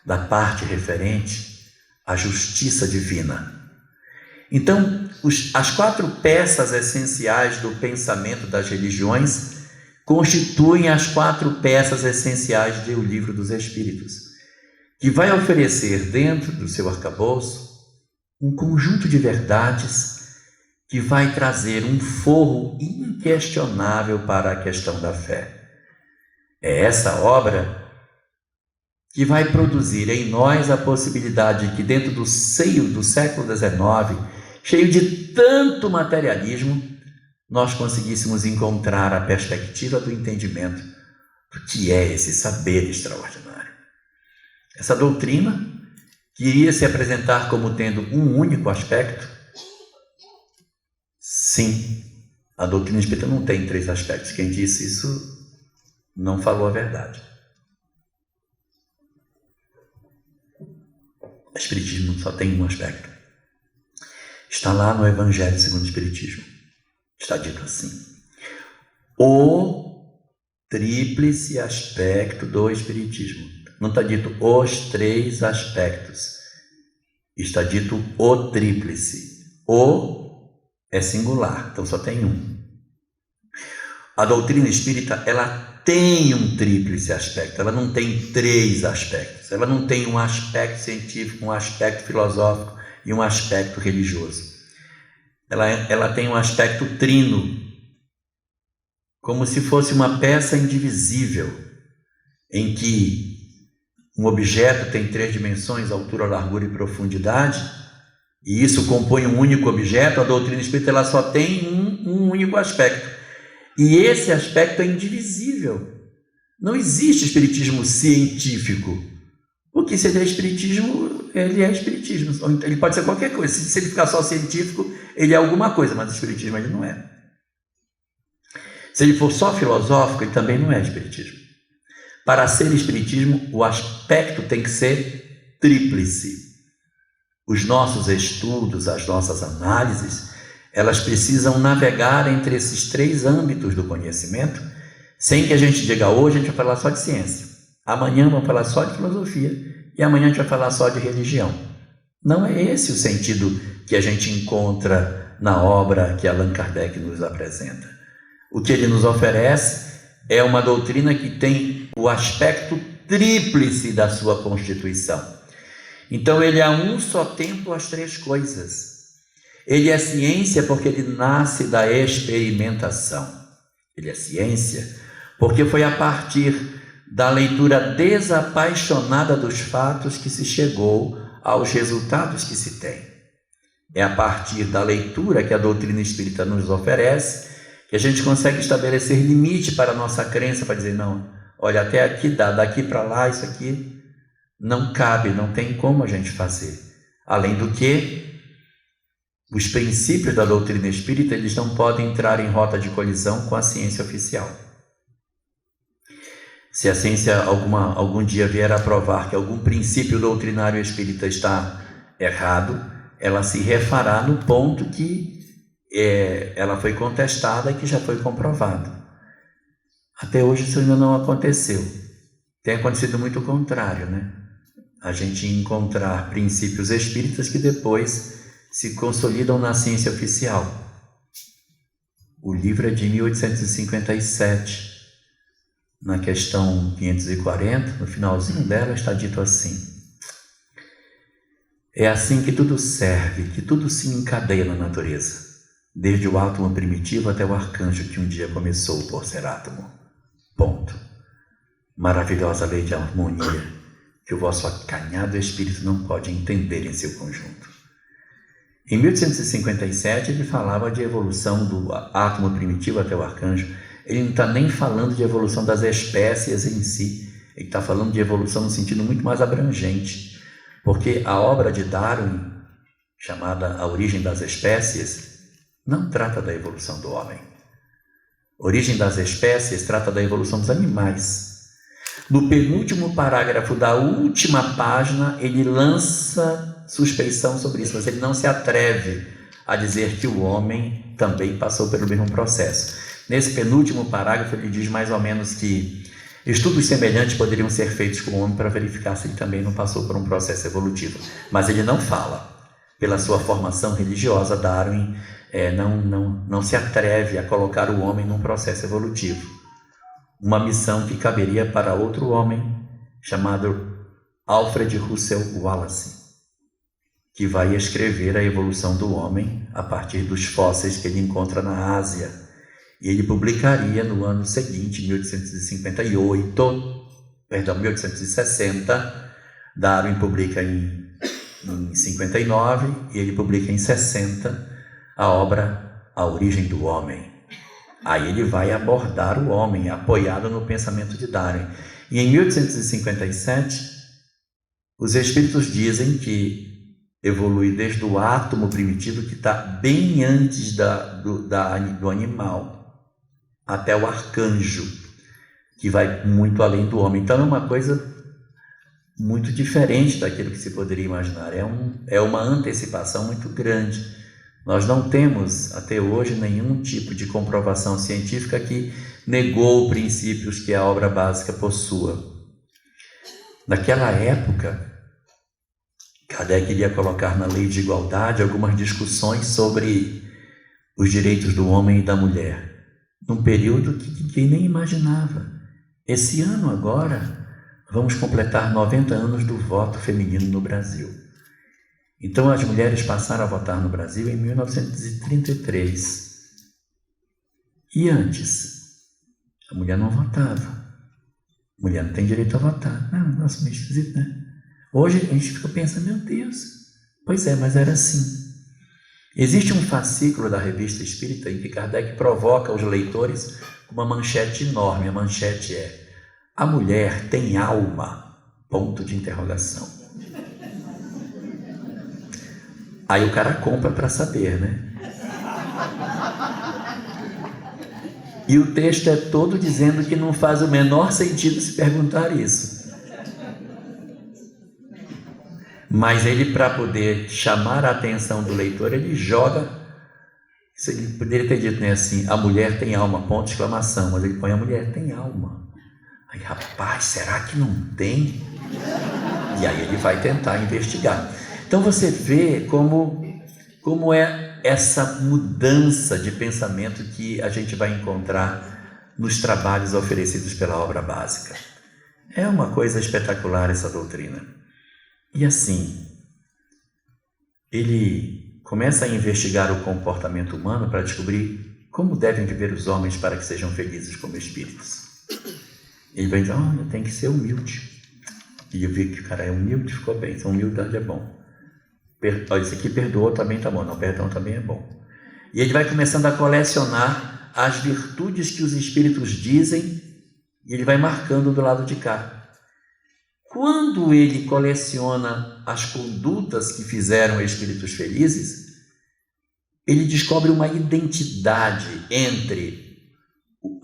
Speaker 1: da parte referente à justiça divina. Então, as 4 peças essenciais do pensamento das religiões constituem as 4 peças essenciais do Livro dos Espíritos, que vai oferecer dentro do seu arcabouço um conjunto de verdades que vai trazer um forro inquestionável para a questão da fé. É essa obra que vai produzir em nós a possibilidade de que dentro do seio do século XIX, cheio de tanto materialismo, nós conseguíssemos encontrar a perspectiva do entendimento do que é esse saber extraordinário. Essa doutrina queria se apresentar como tendo um único aspecto. Sim, a doutrina espírita não tem 3 aspectos. Quem disse isso não falou a verdade. O Espiritismo só tem um aspecto. Está lá no Evangelho segundo o Espiritismo. Está dito assim: o tríplice aspecto do Espiritismo. Não está dito os 3 aspectos. Está dito o tríplice. O é singular, então só tem um. A doutrina espírita, ela tem um tríplice aspecto, ela não tem 3 aspectos. Ela não tem um aspecto científico, um aspecto filosófico e um aspecto religioso. Ela tem um aspecto trino, como se fosse uma peça indivisível, em que um objeto tem 3 dimensões, altura, largura e profundidade, e isso compõe um único objeto. A doutrina espírita ela só tem um único aspecto. E esse aspecto é indivisível. Não existe espiritismo científico. Porque se ele é espiritismo, ele é espiritismo. Ele pode ser qualquer coisa. Se ele ficar só científico, ele é alguma coisa, mas o espiritismo ele não é. Se ele for só filosófico, ele também não é espiritismo. Para ser espiritismo, o aspecto tem que ser tríplice. Os nossos estudos, as nossas análises, elas precisam navegar entre esses 3 âmbitos do conhecimento, sem que a gente diga hoje a gente vai falar só de ciência, amanhã vamos falar só de filosofia e amanhã a gente vai falar só de religião. Não é esse o sentido que a gente encontra na obra que Allan Kardec nos apresenta. O que ele nos oferece é uma doutrina que tem o aspecto tríplice da sua constituição. Então ele a um só tempo as 3 coisas. Ele é ciência porque ele nasce da experimentação. Ele é ciência porque foi a partir da leitura desapaixonada dos fatos que se chegou aos resultados que se tem. É a partir da leitura que a doutrina espírita nos oferece que a gente consegue estabelecer limite para a nossa crença, para dizer, não, olha, até aqui dá, daqui para lá, isso aqui não cabe, não tem como a gente fazer. Além do que, os princípios da doutrina espírita, eles não podem entrar em rota de colisão com a ciência oficial. Se a ciência algum dia vier a provar que algum princípio doutrinário espírita está errado, ela se refará no ponto que ela foi contestada e que já foi comprovado. Até hoje isso ainda não aconteceu. Tem acontecido muito o contrário, né? A gente encontrar princípios espíritas que depois se consolidam na ciência oficial. O livro é de 1857. Na questão 540, no finalzinho dela, está dito assim: é assim que tudo serve, que tudo se encadeia na natureza, desde o átomo primitivo até o arcanjo que um dia começou por ser átomo. Ponto. Maravilhosa lei de harmonia, que o vosso acanhado espírito não pode entender em seu conjunto. Em 1857, ele falava de evolução do átomo primitivo até o arcanjo. Ele não está nem falando de evolução das espécies em si, ele está falando de evolução no sentido muito mais abrangente, porque a obra de Darwin, chamada A Origem das Espécies, não trata da evolução do homem. A Origem das Espécies trata da evolução dos animais. No penúltimo parágrafo da última página, ele lança suspeição sobre isso, mas ele não se atreve a dizer que o homem também passou pelo mesmo processo. Nesse penúltimo parágrafo, ele diz mais ou menos que estudos semelhantes poderiam ser feitos com o homem para verificar se ele também não passou por um processo evolutivo. Mas ele não fala. pela sua formação religiosa, Darwin não se atreve a colocar o homem num processo evolutivo. Uma missão que caberia para outro homem chamado Alfred Russel Wallace, que vai escrever a evolução do homem a partir dos fósseis que ele encontra na Ásia. E ele publicaria no ano seguinte, 1860, Darwin publica em 59 e ele publica em 60 a obra A Origem do Homem. Aí ele vai abordar o homem, apoiado no pensamento de Darwin. E em 1857, os espíritos dizem que evolui desde o átomo primitivo, que está bem antes do animal, até o arcanjo, que vai muito além do homem. Então é uma coisa muito diferente daquilo que se poderia imaginar. É uma antecipação muito grande. Nós não temos até hoje nenhum tipo de comprovação científica que negou princípios que a obra básica possua. Naquela época, Kardec iria colocar na lei de igualdade algumas discussões sobre os direitos do homem e da mulher, num período que ninguém nem imaginava. Esse ano agora, vamos completar 90 anos do voto feminino no Brasil. Então as mulheres passaram a votar no Brasil em 1933. E antes, a mulher não votava. A mulher não tem direito a votar. Nossa, meio esquisito, né? Hoje a gente fica pensando, meu Deus, pois é, mas era assim. Existe um fascículo da Revista Espírita em que Kardec provoca os leitores com uma manchete enorme. A manchete é: a mulher tem alma? Ponto de interrogação. Aí o cara compra para saber, né? E o texto é todo dizendo que não faz o menor sentido se perguntar isso. Mas ele, para poder chamar a atenção do leitor, ele joga. Ele poderia ter dito, né, assim: a mulher tem alma, ponto de exclamação. Mas ele põe: a mulher tem alma. Aí, rapaz, será que não tem? E aí ele vai tentar investigar. Então você vê como é essa mudança de pensamento que a gente vai encontrar nos trabalhos oferecidos pela obra básica. É uma coisa espetacular essa doutrina. E assim, ele começa a investigar o comportamento humano para descobrir como devem viver os homens para que sejam felizes como espíritos. Ele vai dizer: olha, tem que ser humilde. E eu vi que o cara é humilde, ficou bem. Então humildade é bom. Isso aqui perdoou, também está bom. Não, perdão também é bom. E ele vai começando a colecionar as virtudes que os espíritos dizem e ele vai marcando do lado de cá. Quando ele coleciona as condutas que fizeram espíritos felizes, ele descobre uma identidade entre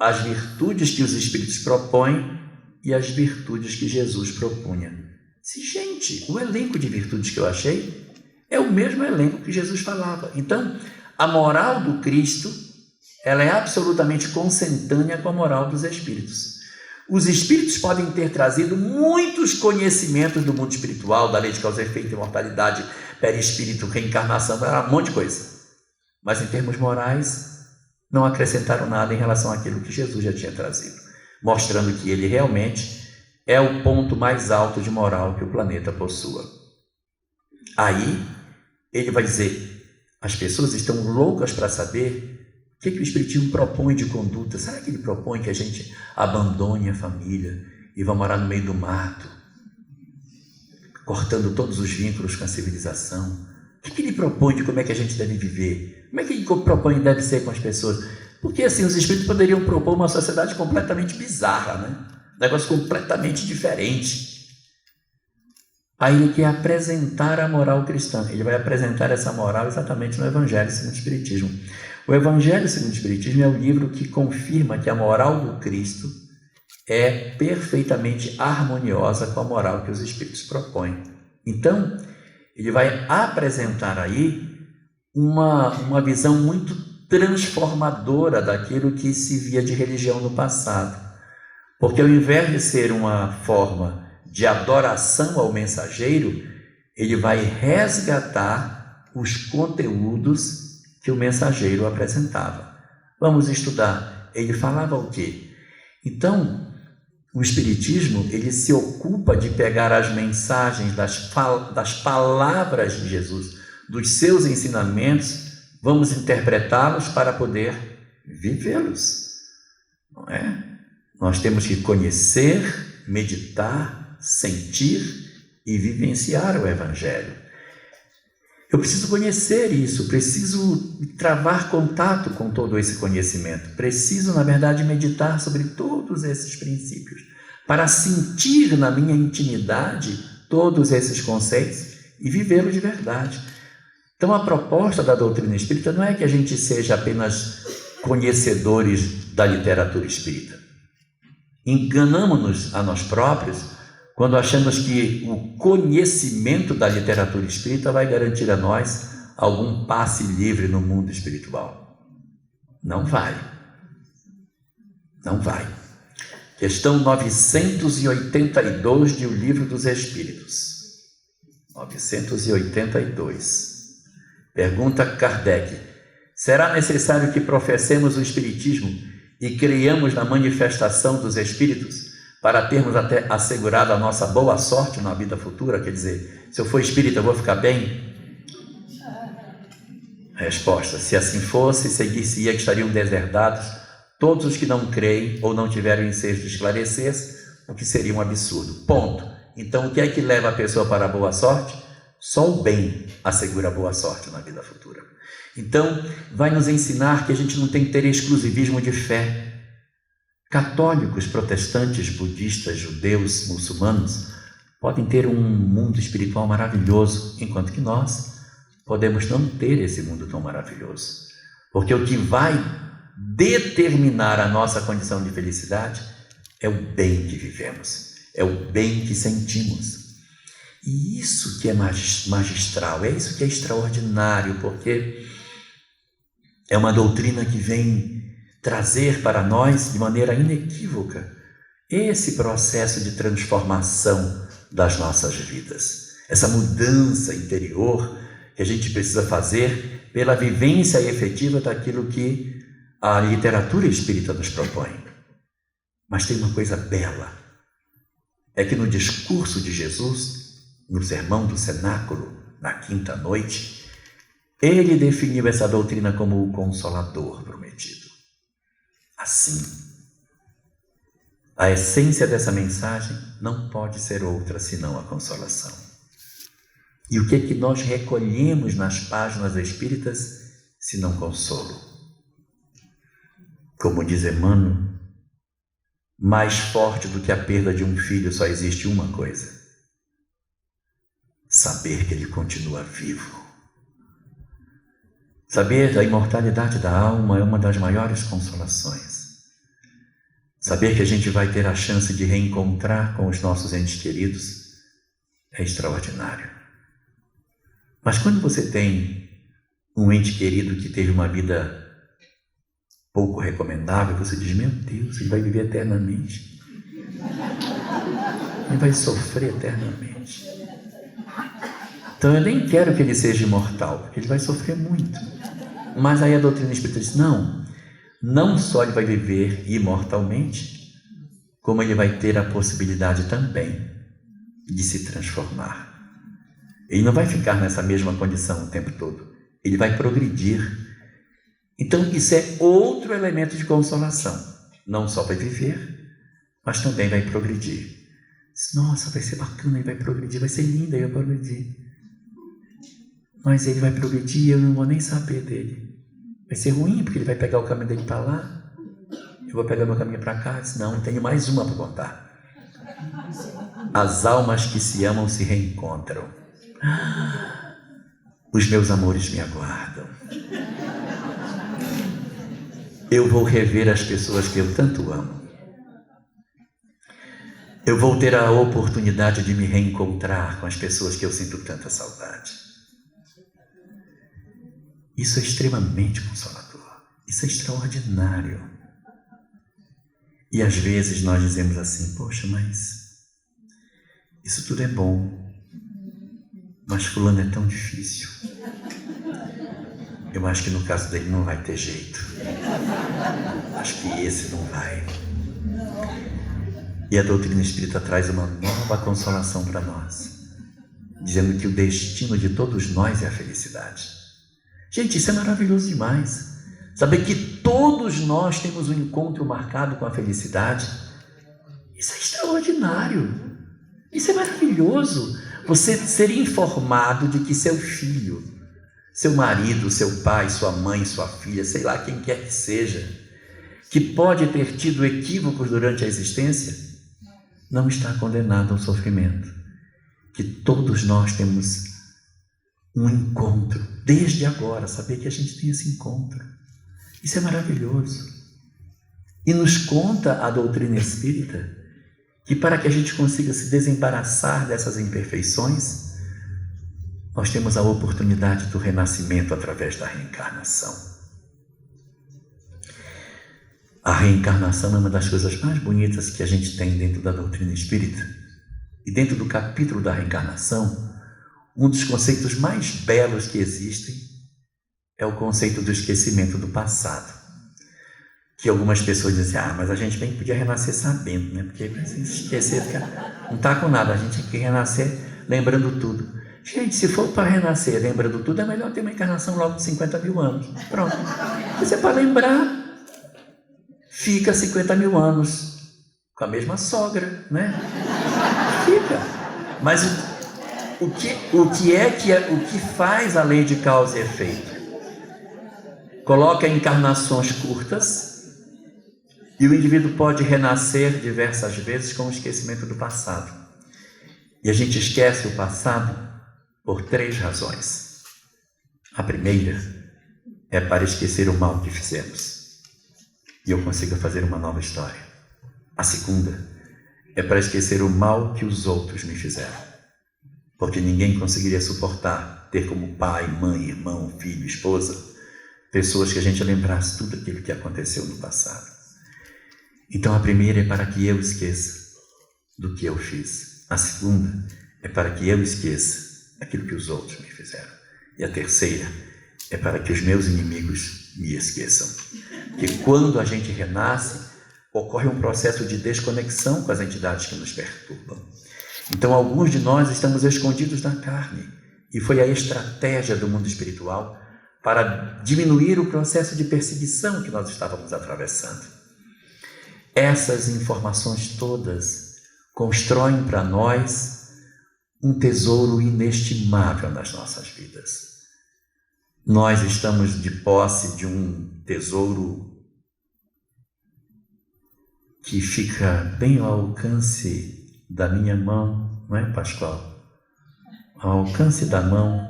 Speaker 1: as virtudes que os espíritos propõem e as virtudes que Jesus propunha. Gente, o elenco de virtudes que eu achei é o mesmo elenco que Jesus falava. Então, a moral do Cristo, ela é absolutamente consentânea com a moral dos espíritos. Os espíritos podem ter trazido muitos conhecimentos do mundo espiritual, da lei de causa e efeito, imortalidade, perispírito, reencarnação, um monte de coisa. Mas em termos morais, não acrescentaram nada em relação àquilo que Jesus já tinha trazido, mostrando que ele realmente é o ponto mais alto de moral que o planeta possua. Aí, ele vai dizer: as pessoas estão loucas para saber o que o Espiritismo propõe de conduta. Será que ele propõe que a gente abandone a família e vá morar no meio do mato, cortando todos os vínculos com a civilização? O que ele propõe de como é que a gente deve viver? Como é que ele propõe que deve ser com as pessoas? Porque assim, os espíritos poderiam propor uma sociedade completamente bizarra, né? Um negócio completamente diferente. Aí ele quer apresentar a moral cristã. Ele vai apresentar essa moral exatamente no Evangelho segundo o Espiritismo. O Evangelho segundo o Espiritismo é o livro que confirma que a moral do Cristo é perfeitamente harmoniosa com a moral que os Espíritos propõem. Então, ele vai apresentar aí uma visão muito transformadora daquilo que se via de religião no passado. Porque ao invés de ser uma forma de adoração ao mensageiro, ele vai resgatar os conteúdos que o mensageiro apresentava. Vamos estudar. Ele falava o quê? Então, o Espiritismo, ele se ocupa de pegar as mensagens das palavras de Jesus, dos seus ensinamentos, vamos interpretá-los para poder vivê-los, não é? Nós temos que conhecer, meditar, sentir e vivenciar o Evangelho. Eu preciso conhecer isso, preciso travar contato com todo esse conhecimento, preciso, na verdade, meditar sobre todos esses princípios, para sentir na minha intimidade todos esses conceitos e vivê-los de verdade. Então, a proposta da doutrina espírita não é que a gente seja apenas conhecedores da literatura espírita. Enganamos-nos a nós próprios quando achamos que o conhecimento da literatura espírita vai garantir a nós algum passe livre no mundo espiritual. Não vai. Não vai. Questão 982 de O Livro dos Espíritos. 982. Pergunta Kardec: será necessário que professemos o Espiritismo e creiamos na manifestação dos Espíritos para termos até assegurado a nossa boa sorte na vida futura? Quer dizer, se eu for espírita, eu vou ficar bem? Resposta: se assim fosse, seguir-se-ia que estariam deserdados todos os que não creem ou não tiveram ensejo de esclarecer-se, o que seria um absurdo. Ponto. Então, o que é que leva a pessoa para a boa sorte? Só o bem assegura a boa sorte na vida futura. Então, vai nos ensinar que a gente não tem que ter exclusivismo de fé. Católicos, protestantes, budistas, judeus, muçulmanos podem ter um mundo espiritual maravilhoso, enquanto que nós podemos não ter esse mundo tão maravilhoso. Porque o que vai determinar a nossa condição de felicidade é o bem que vivemos, é o bem que sentimos. E isso que é magistral, é isso que é extraordinário, porque é uma doutrina que vem trazer para nós de maneira inequívoca esse processo de transformação das nossas vidas, essa mudança interior que a gente precisa fazer pela vivência efetiva daquilo que a literatura espírita nos propõe. Mas tem uma coisa bela, é que no discurso de Jesus, no Sermão do Cenáculo, na quinta noite, ele definiu essa doutrina como o Consolador prometido. Assim, a essência dessa mensagem não pode ser outra senão a consolação. E o que é que nós recolhemos nas páginas espíritas senão consolo? Como diz Emmanuel, mais forte do que a perda de um filho só existe uma coisa: saber que ele continua vivo. Saber da imortalidade da alma é uma das maiores consolações. Saber que a gente vai ter a chance de reencontrar com os nossos entes queridos é extraordinário. Mas quando você tem um ente querido que teve uma vida pouco recomendável, você diz: meu Deus, ele vai viver eternamente. Ele vai sofrer eternamente. Então eu nem quero que ele seja imortal, porque ele vai sofrer muito. Mas aí a doutrina espírita diz: não só ele vai viver imortalmente, como ele vai ter a possibilidade também de se transformar. Ele não vai ficar nessa mesma condição o tempo todo, ele vai progredir. Então isso é outro elemento de consolação. Não só vai viver, mas também vai progredir. Nossa, vai ser bacana, ele vai progredir, vai ser lindo, ele vai progredir. Mas ele vai progredir e eu não vou nem saber dele. Vai ser ruim, porque ele vai pegar o caminho dele para lá, eu vou pegar meu caminho para cá. Não, tenho mais uma para contar. As almas que se amam se reencontram. Os meus amores me aguardam. Eu vou rever as pessoas que eu tanto amo. Eu vou ter a oportunidade de me reencontrar com as pessoas que eu sinto tanta saudade. Isso é extremamente consolador. Isso é extraordinário. E às vezes nós dizemos assim: poxa, mas isso tudo é bom, mas fulano é tão difícil. Eu acho que no caso dele não vai ter jeito. Acho que esse não vai. E a doutrina espírita traz uma nova consolação para nós, dizendo que o destino de todos nós é a felicidade. Gente, isso é maravilhoso demais. Saber que todos nós temos um encontro marcado com a felicidade, isso é extraordinário. Isso é maravilhoso. Você ser informado de que seu filho, seu marido, seu pai, sua mãe, sua filha, sei lá quem quer que seja, que pode ter tido equívocos durante a existência, não está condenado ao sofrimento. Que todos nós temos um encontro, desde agora, saber que a gente tem esse encontro. Isso é maravilhoso. E nos conta a doutrina espírita que para que a gente consiga se desembaraçar dessas imperfeições, nós temos a oportunidade do renascimento através da reencarnação. A reencarnação é uma das coisas mais bonitas que a gente tem dentro da doutrina espírita. E dentro do capítulo da reencarnação, um dos conceitos mais belos que existem é o conceito do esquecimento do passado. Que algumas pessoas dizem, mas a gente bem podia renascer sabendo, né? Porque se esquecer, não está com nada, a gente tem que renascer lembrando tudo. Gente, se for para renascer lembrando tudo, é melhor ter uma encarnação logo de 50 mil anos. Pronto. Você para lembrar, fica 50 mil anos com a mesma sogra, né? Fica. Mas o que faz a lei de causa e efeito? Coloca encarnações curtas e o indivíduo pode renascer diversas vezes com o esquecimento do passado. E a gente esquece o passado por 3 razões. A primeira é para esquecer o mal que fizemos e eu consiga fazer uma nova história. A segunda é para esquecer o mal que os outros me fizeram, porque ninguém conseguiria suportar ter como pai, mãe, irmão, filho, esposa, pessoas que a gente lembrasse tudo aquilo que aconteceu no passado. Então a primeira é para que eu esqueça do que eu fiz. A segunda é para que eu esqueça aquilo que os outros me fizeram. E a terceira é para que os meus inimigos me esqueçam. Porque quando a gente renasce, ocorre um processo de desconexão com as entidades que nos perturbam. Então alguns de nós estamos escondidos na carne. E foi a estratégia do mundo espiritual para diminuir o processo de perseguição que nós estávamos atravessando. Essas informações todas constroem para nós um tesouro inestimável nas nossas vidas. Nós estamos de posse de um tesouro que fica bem ao alcance da minha mão, não é, Pascoal? Ao alcance da mão,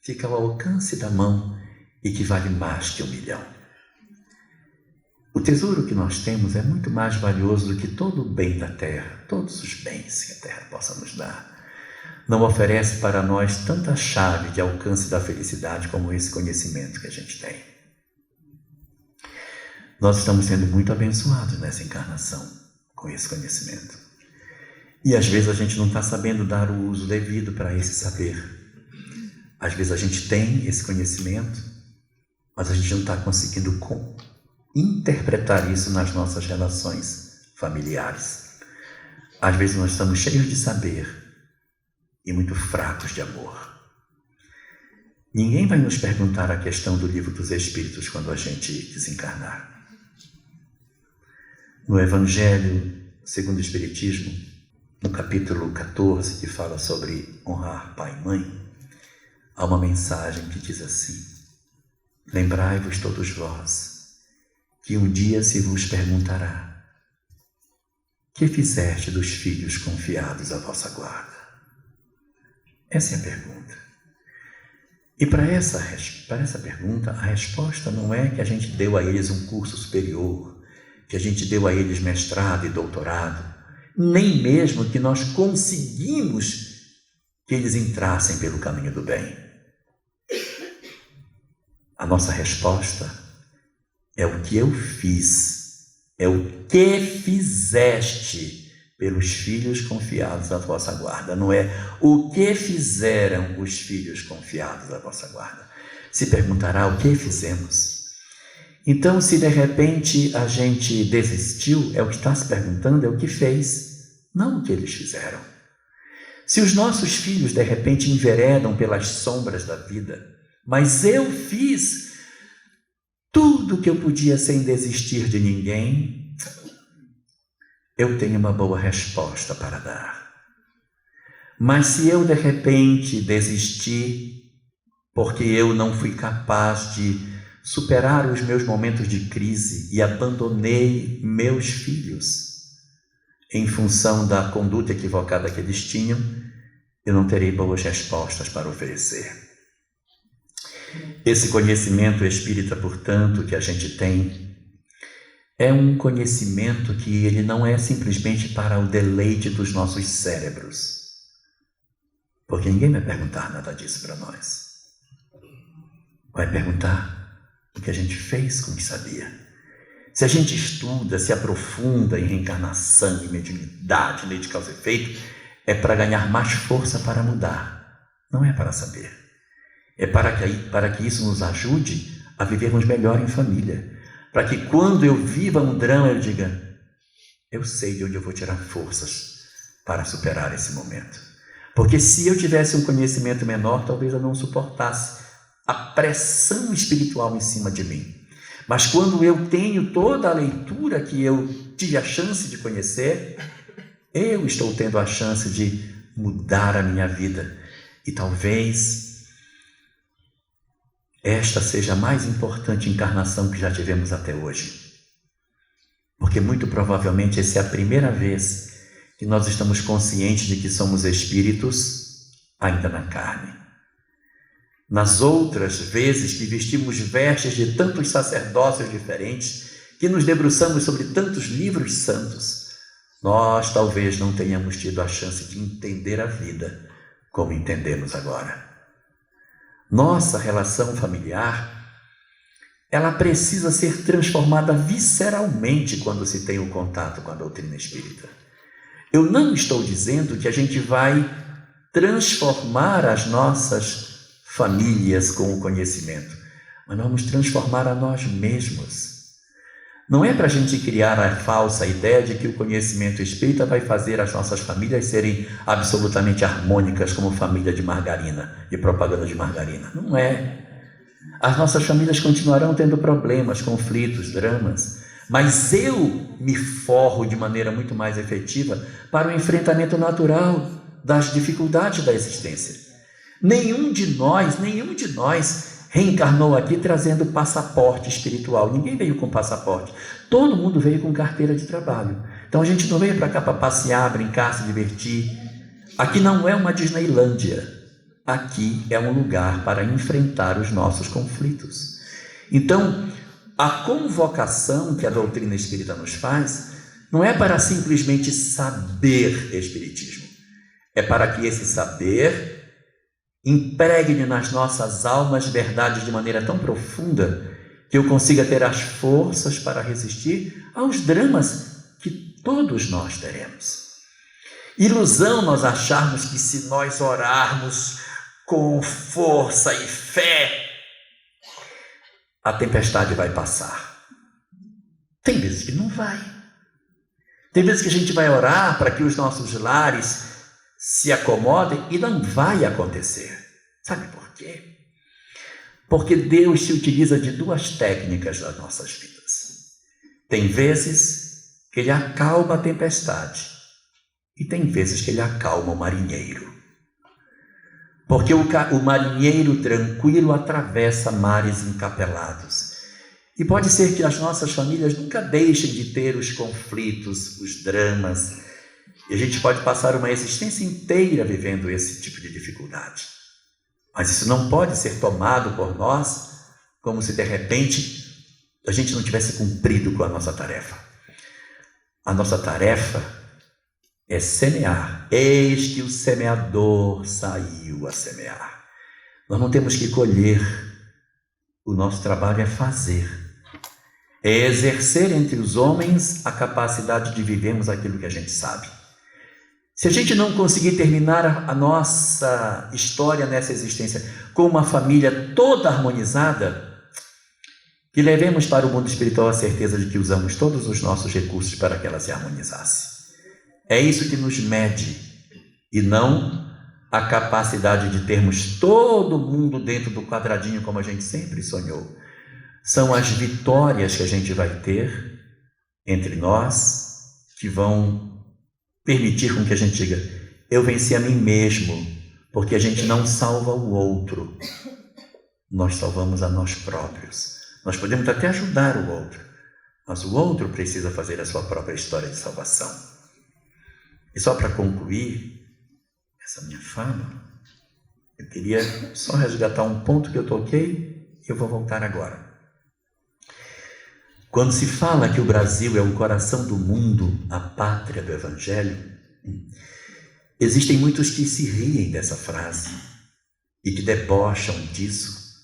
Speaker 1: fica ao alcance da mão e que vale mais que 1 milhão. O tesouro que nós temos é muito mais valioso do que todo o bem da terra, todos os bens que a terra possa nos dar. Não oferece para nós tanta chave de alcance da felicidade como esse conhecimento que a gente tem. Nós estamos sendo muito abençoados nessa encarnação com esse conhecimento. E às vezes a gente não está sabendo dar o uso devido para esse saber. Às vezes a gente tem esse conhecimento, mas a gente não está conseguindo interpretar isso nas nossas relações familiares. Às vezes nós estamos cheios de saber e muito fracos de amor. Ninguém vai nos perguntar a questão do livro dos Espíritos quando a gente desencarnar. No Evangelho segundo o Espiritismo, no capítulo 14, que fala sobre honrar pai e mãe, há uma mensagem que diz assim: lembrai-vos todos vós que um dia se vos perguntará: que fizeste dos filhos confiados à vossa guarda? Essa é a pergunta. E para essa pergunta, a resposta não é que a gente deu a eles um curso superior, que a gente deu a eles mestrado e doutorado, nem mesmo que nós conseguimos que eles entrassem pelo caminho do bem. A nossa resposta é o que eu fiz, é o que fizeste pelos filhos confiados à vossa guarda. Não é o que fizeram os filhos confiados à vossa guarda. se perguntará o que fizemos. Então, se de repente a gente desistiu, é o que está se perguntando, é o que fez, não o que eles fizeram. Se os nossos filhos de repente enveredam pelas sombras da vida, mas eu fiz tudo o que eu podia sem desistir de ninguém, eu tenho uma boa resposta para dar. Mas se eu de repente desisti, porque eu não fui capaz de superar os meus momentos de crise e abandonei meus filhos em função da conduta equivocada que eles tinham, eu não terei boas respostas para oferecer. Esse conhecimento espírita, portanto, que a gente tem, é um conhecimento que ele não é simplesmente para o deleite dos nossos cérebros, porque ninguém vai perguntar nada disso para nós. Vai perguntar o que a gente fez com o que sabia. Se a gente estuda, se aprofunda em reencarnação, em mediunidade, lei de causa e efeito, é para ganhar mais força para mudar, não é para saber. É para que isso nos ajude a vivermos melhor em família. Para que quando eu viva um drama, eu diga, eu sei de onde eu vou tirar forças para superar esse momento. Porque se eu tivesse um conhecimento menor, talvez eu não suportasse a pressão espiritual em cima de mim. Mas quando eu tenho toda a leitura que eu tive a chance de conhecer, eu estou tendo a chance de mudar a minha vida. E talvez esta seja a mais importante encarnação que já tivemos até hoje. Porque muito provavelmente essa é a primeira vez que nós estamos conscientes de que somos espíritos ainda na carne. Nas outras vezes que vestimos vestes de tantos sacerdócios diferentes, que nos debruçamos sobre tantos livros santos, nós talvez não tenhamos tido a chance de entender a vida como entendemos agora. Nossa relação familiar, ela precisa ser transformada visceralmente quando se tem o contato com a doutrina espírita. Eu não estou dizendo que a gente vai transformar as nossas famílias com o conhecimento, mas nós vamos transformar a nós mesmos. Não é para a gente criar a falsa ideia de que o conhecimento espírita vai fazer as nossas famílias serem absolutamente harmônicas como família de margarina e propaganda de margarina. Não é. As nossas famílias continuarão tendo problemas, conflitos, dramas, mas eu me forro de maneira muito mais efetiva para o enfrentamento natural das dificuldades da existência. Nenhum de nós reencarnou aqui trazendo passaporte espiritual. Ninguém veio com passaporte. Todo mundo veio com carteira de trabalho. Então a gente não veio para cá para passear, brincar, se divertir. Aqui não é uma Disneylândia. Aqui é um lugar para enfrentar os nossos conflitos. Então, a convocação que a doutrina espírita nos faz não é para simplesmente saber espiritismo. É para que esse saber impregne nas nossas almas verdades de maneira tão profunda que eu consiga ter as forças para resistir aos dramas que todos nós teremos. Ilusão nós acharmos que se nós orarmos com força e fé, a tempestade vai passar. Tem vezes que não vai. Tem vezes que a gente vai orar para que os nossos lares se acomodem e não vai acontecer. Sabe por quê? Porque Deus se utiliza de duas técnicas nas nossas vidas. Tem vezes que Ele acalma a tempestade e tem vezes que Ele acalma o marinheiro. Porque o marinheiro tranquilo atravessa mares encapelados. E pode ser que as nossas famílias nunca deixem de ter os conflitos, os dramas. E a gente pode passar uma existência inteira vivendo esse tipo de dificuldade. Mas isso não pode ser tomado por nós como se de repente a gente não tivesse cumprido com a nossa tarefa. A nossa tarefa é semear. Eis que o semeador saiu a semear. Nós não temos que colher. O nosso trabalho é fazer. É exercer entre os homens a capacidade de vivermos aquilo que a gente sabe. Se a gente não conseguir terminar a nossa história nessa existência com uma família toda harmonizada, que levemos para o mundo espiritual a certeza de que usamos todos os nossos recursos para que ela se harmonizasse. É isso que nos mede, e não a capacidade de termos todo mundo dentro do quadradinho como a gente sempre sonhou. São as vitórias que a gente vai ter entre nós que vão permitir com que a gente diga: eu venci a mim mesmo, porque a gente não salva o outro, nós salvamos a nós próprios. Nós podemos até ajudar o outro, mas o outro precisa fazer a sua própria história de salvação. E só para concluir essa minha fala, eu queria só resgatar um ponto que eu toquei e eu vou voltar agora. Quando se fala que o Brasil é o coração do mundo, a pátria do Evangelho, existem muitos que se riem dessa frase e que debocham disso,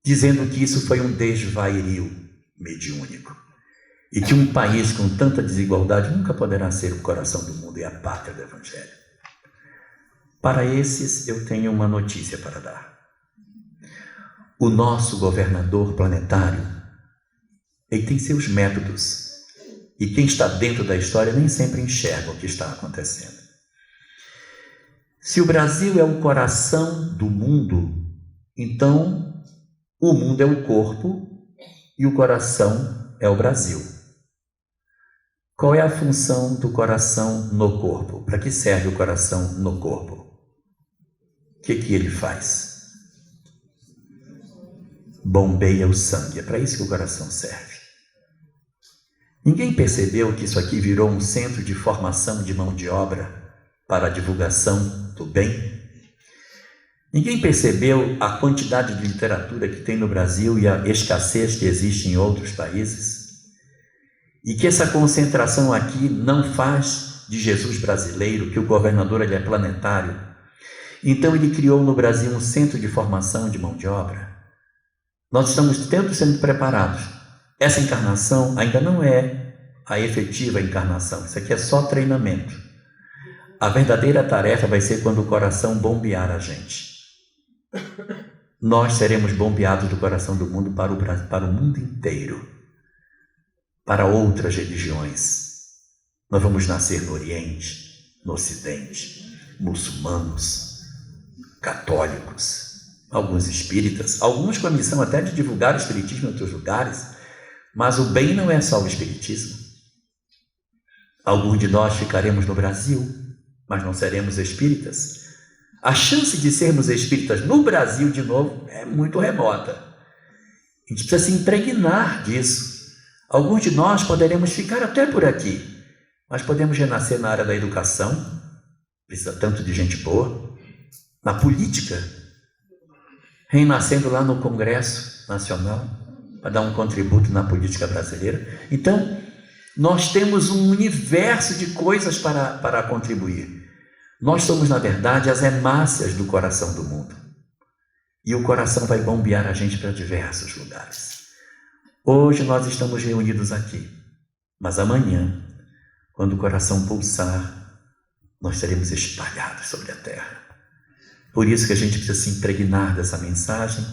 Speaker 1: dizendo que isso foi um desvario mediúnico e que um país com tanta desigualdade nunca poderá ser o coração do mundo e a pátria do Evangelho. Para esses, eu tenho uma notícia para dar. O nosso governador planetário, ele tem seus métodos, e quem está dentro da história nem sempre enxerga o que está acontecendo. Se o Brasil é o coração do mundo, então o mundo é o corpo e o coração é o Brasil. Qual é a função do coração no corpo? Para que serve o coração no corpo? O que ele faz? Bombeia o sangue. É para isso que o coração serve. Ninguém percebeu que isso aqui virou um centro de formação de mão de obra para a divulgação do bem? Ninguém percebeu a quantidade de literatura que tem no Brasil e a escassez que existe em outros países? E que essa concentração aqui não faz de Jesus brasileiro, que o governador ele é planetário. Então ele criou no Brasil um centro de formação de mão de obra. Nós estamos sendo preparados. Essa encarnação ainda não é a efetiva encarnação. Isso aqui é só treinamento. A verdadeira tarefa vai ser quando o coração bombear a gente. Nós seremos bombeados do coração do mundo para o mundo inteiro, para outras religiões. Nós vamos nascer no Oriente, no Ocidente, muçulmanos, católicos, alguns espíritas, alguns com a missão até de divulgar o espiritismo em outros lugares, mas o bem não é só o espiritismo. Alguns de nós ficaremos no Brasil, mas não seremos espíritas. A chance de sermos espíritas no Brasil de novo é muito remota. A gente precisa se impregnar disso. Alguns de nós poderemos ficar até por aqui, mas podemos renascer na área da educação, precisa tanto de gente boa, na política, renascendo lá no Congresso Nacional, para dar um contributo na política brasileira. Então, nós temos um universo de coisas para contribuir. Nós somos, na verdade, as hemácias do coração do mundo. E o coração vai bombear a gente para diversos lugares. Hoje nós estamos reunidos aqui, mas amanhã, quando o coração pulsar, nós seremos espalhados sobre a terra. Por isso que a gente precisa se impregnar dessa mensagem,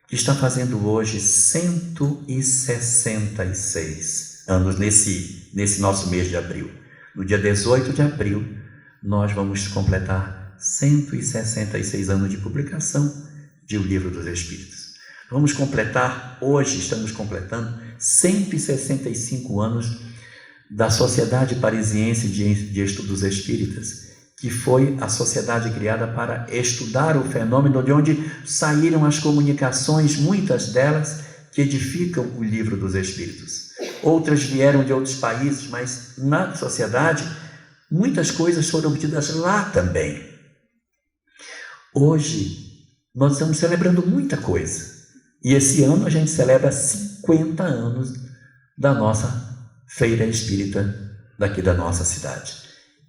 Speaker 1: que está fazendo hoje 166 anos nesse nosso mês de abril. No dia 18 de abril, nós vamos completar 166 anos de publicação de O Livro dos Espíritos. Vamos completar, hoje estamos completando 165 anos da Sociedade Parisiense de Estudos Espíritas, que foi a sociedade criada para estudar o fenômeno de onde saíram as comunicações, muitas delas que edificam o Livro dos Espíritos. Outras vieram de outros países, mas na sociedade muitas coisas foram obtidas lá também. Hoje nós estamos celebrando muita coisa. E esse ano a gente celebra 50 anos da nossa feira espírita daqui da nossa cidade.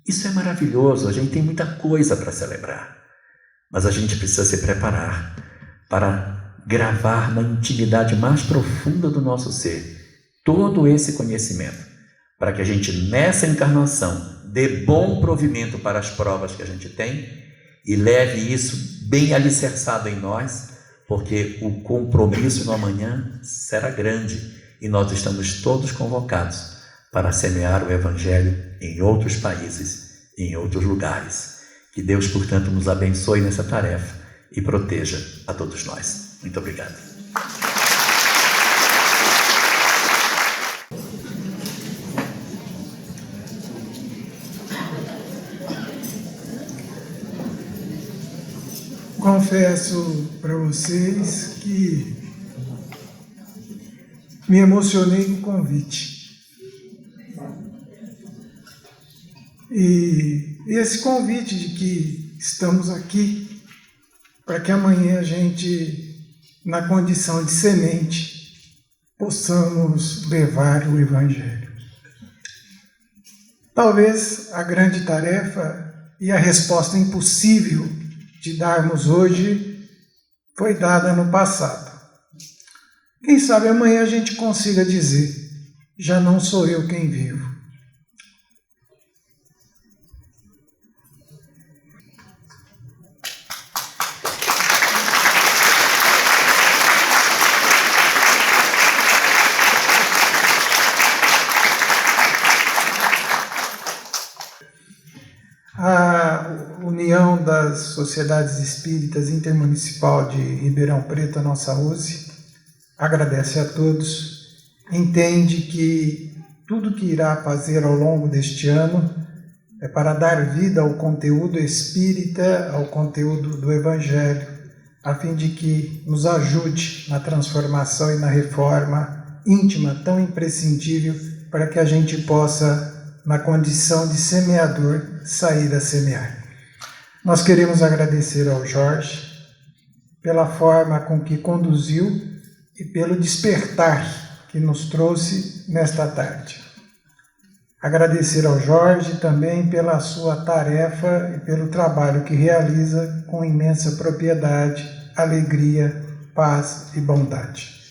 Speaker 1: Isso é maravilhoso, a gente tem muita coisa para celebrar. Mas a gente precisa se preparar para gravar na intimidade mais profunda do nosso ser todo esse conhecimento, para que a gente nessa encarnação dê bom provimento para as provas que a gente tem e leve isso bem alicerçado em nós, porque o compromisso no amanhã será grande e nós estamos todos convocados para semear o Evangelho em outros países, em outros lugares. Que Deus, portanto, nos abençoe nessa tarefa e proteja a todos nós. Muito obrigado.
Speaker 2: Confesso para vocês que me emocionei com o convite. E esse convite de que estamos aqui para que amanhã a gente, na condição de semente, possamos levar o Evangelho. Talvez a grande tarefa e a resposta impossível de darmos hoje foi dada no passado. Quem sabe amanhã a gente consiga dizer: já não sou eu quem vivo. A União das Sociedades Espíritas Intermunicipal de Ribeirão Preto, a nossa USE, agradece a todos, entende que tudo que irá fazer ao longo deste ano é para dar vida ao conteúdo espírita, ao conteúdo do Evangelho, a fim de que nos ajude na transformação e na reforma íntima tão imprescindível para que a gente possa, na condição de semeador, sair a semear. Nós queremos agradecer ao Jorge pela forma com que conduziu e pelo despertar que nos trouxe nesta tarde. Agradecer ao Jorge também pela sua tarefa e pelo trabalho que realiza com imensa propriedade, alegria, paz e bondade.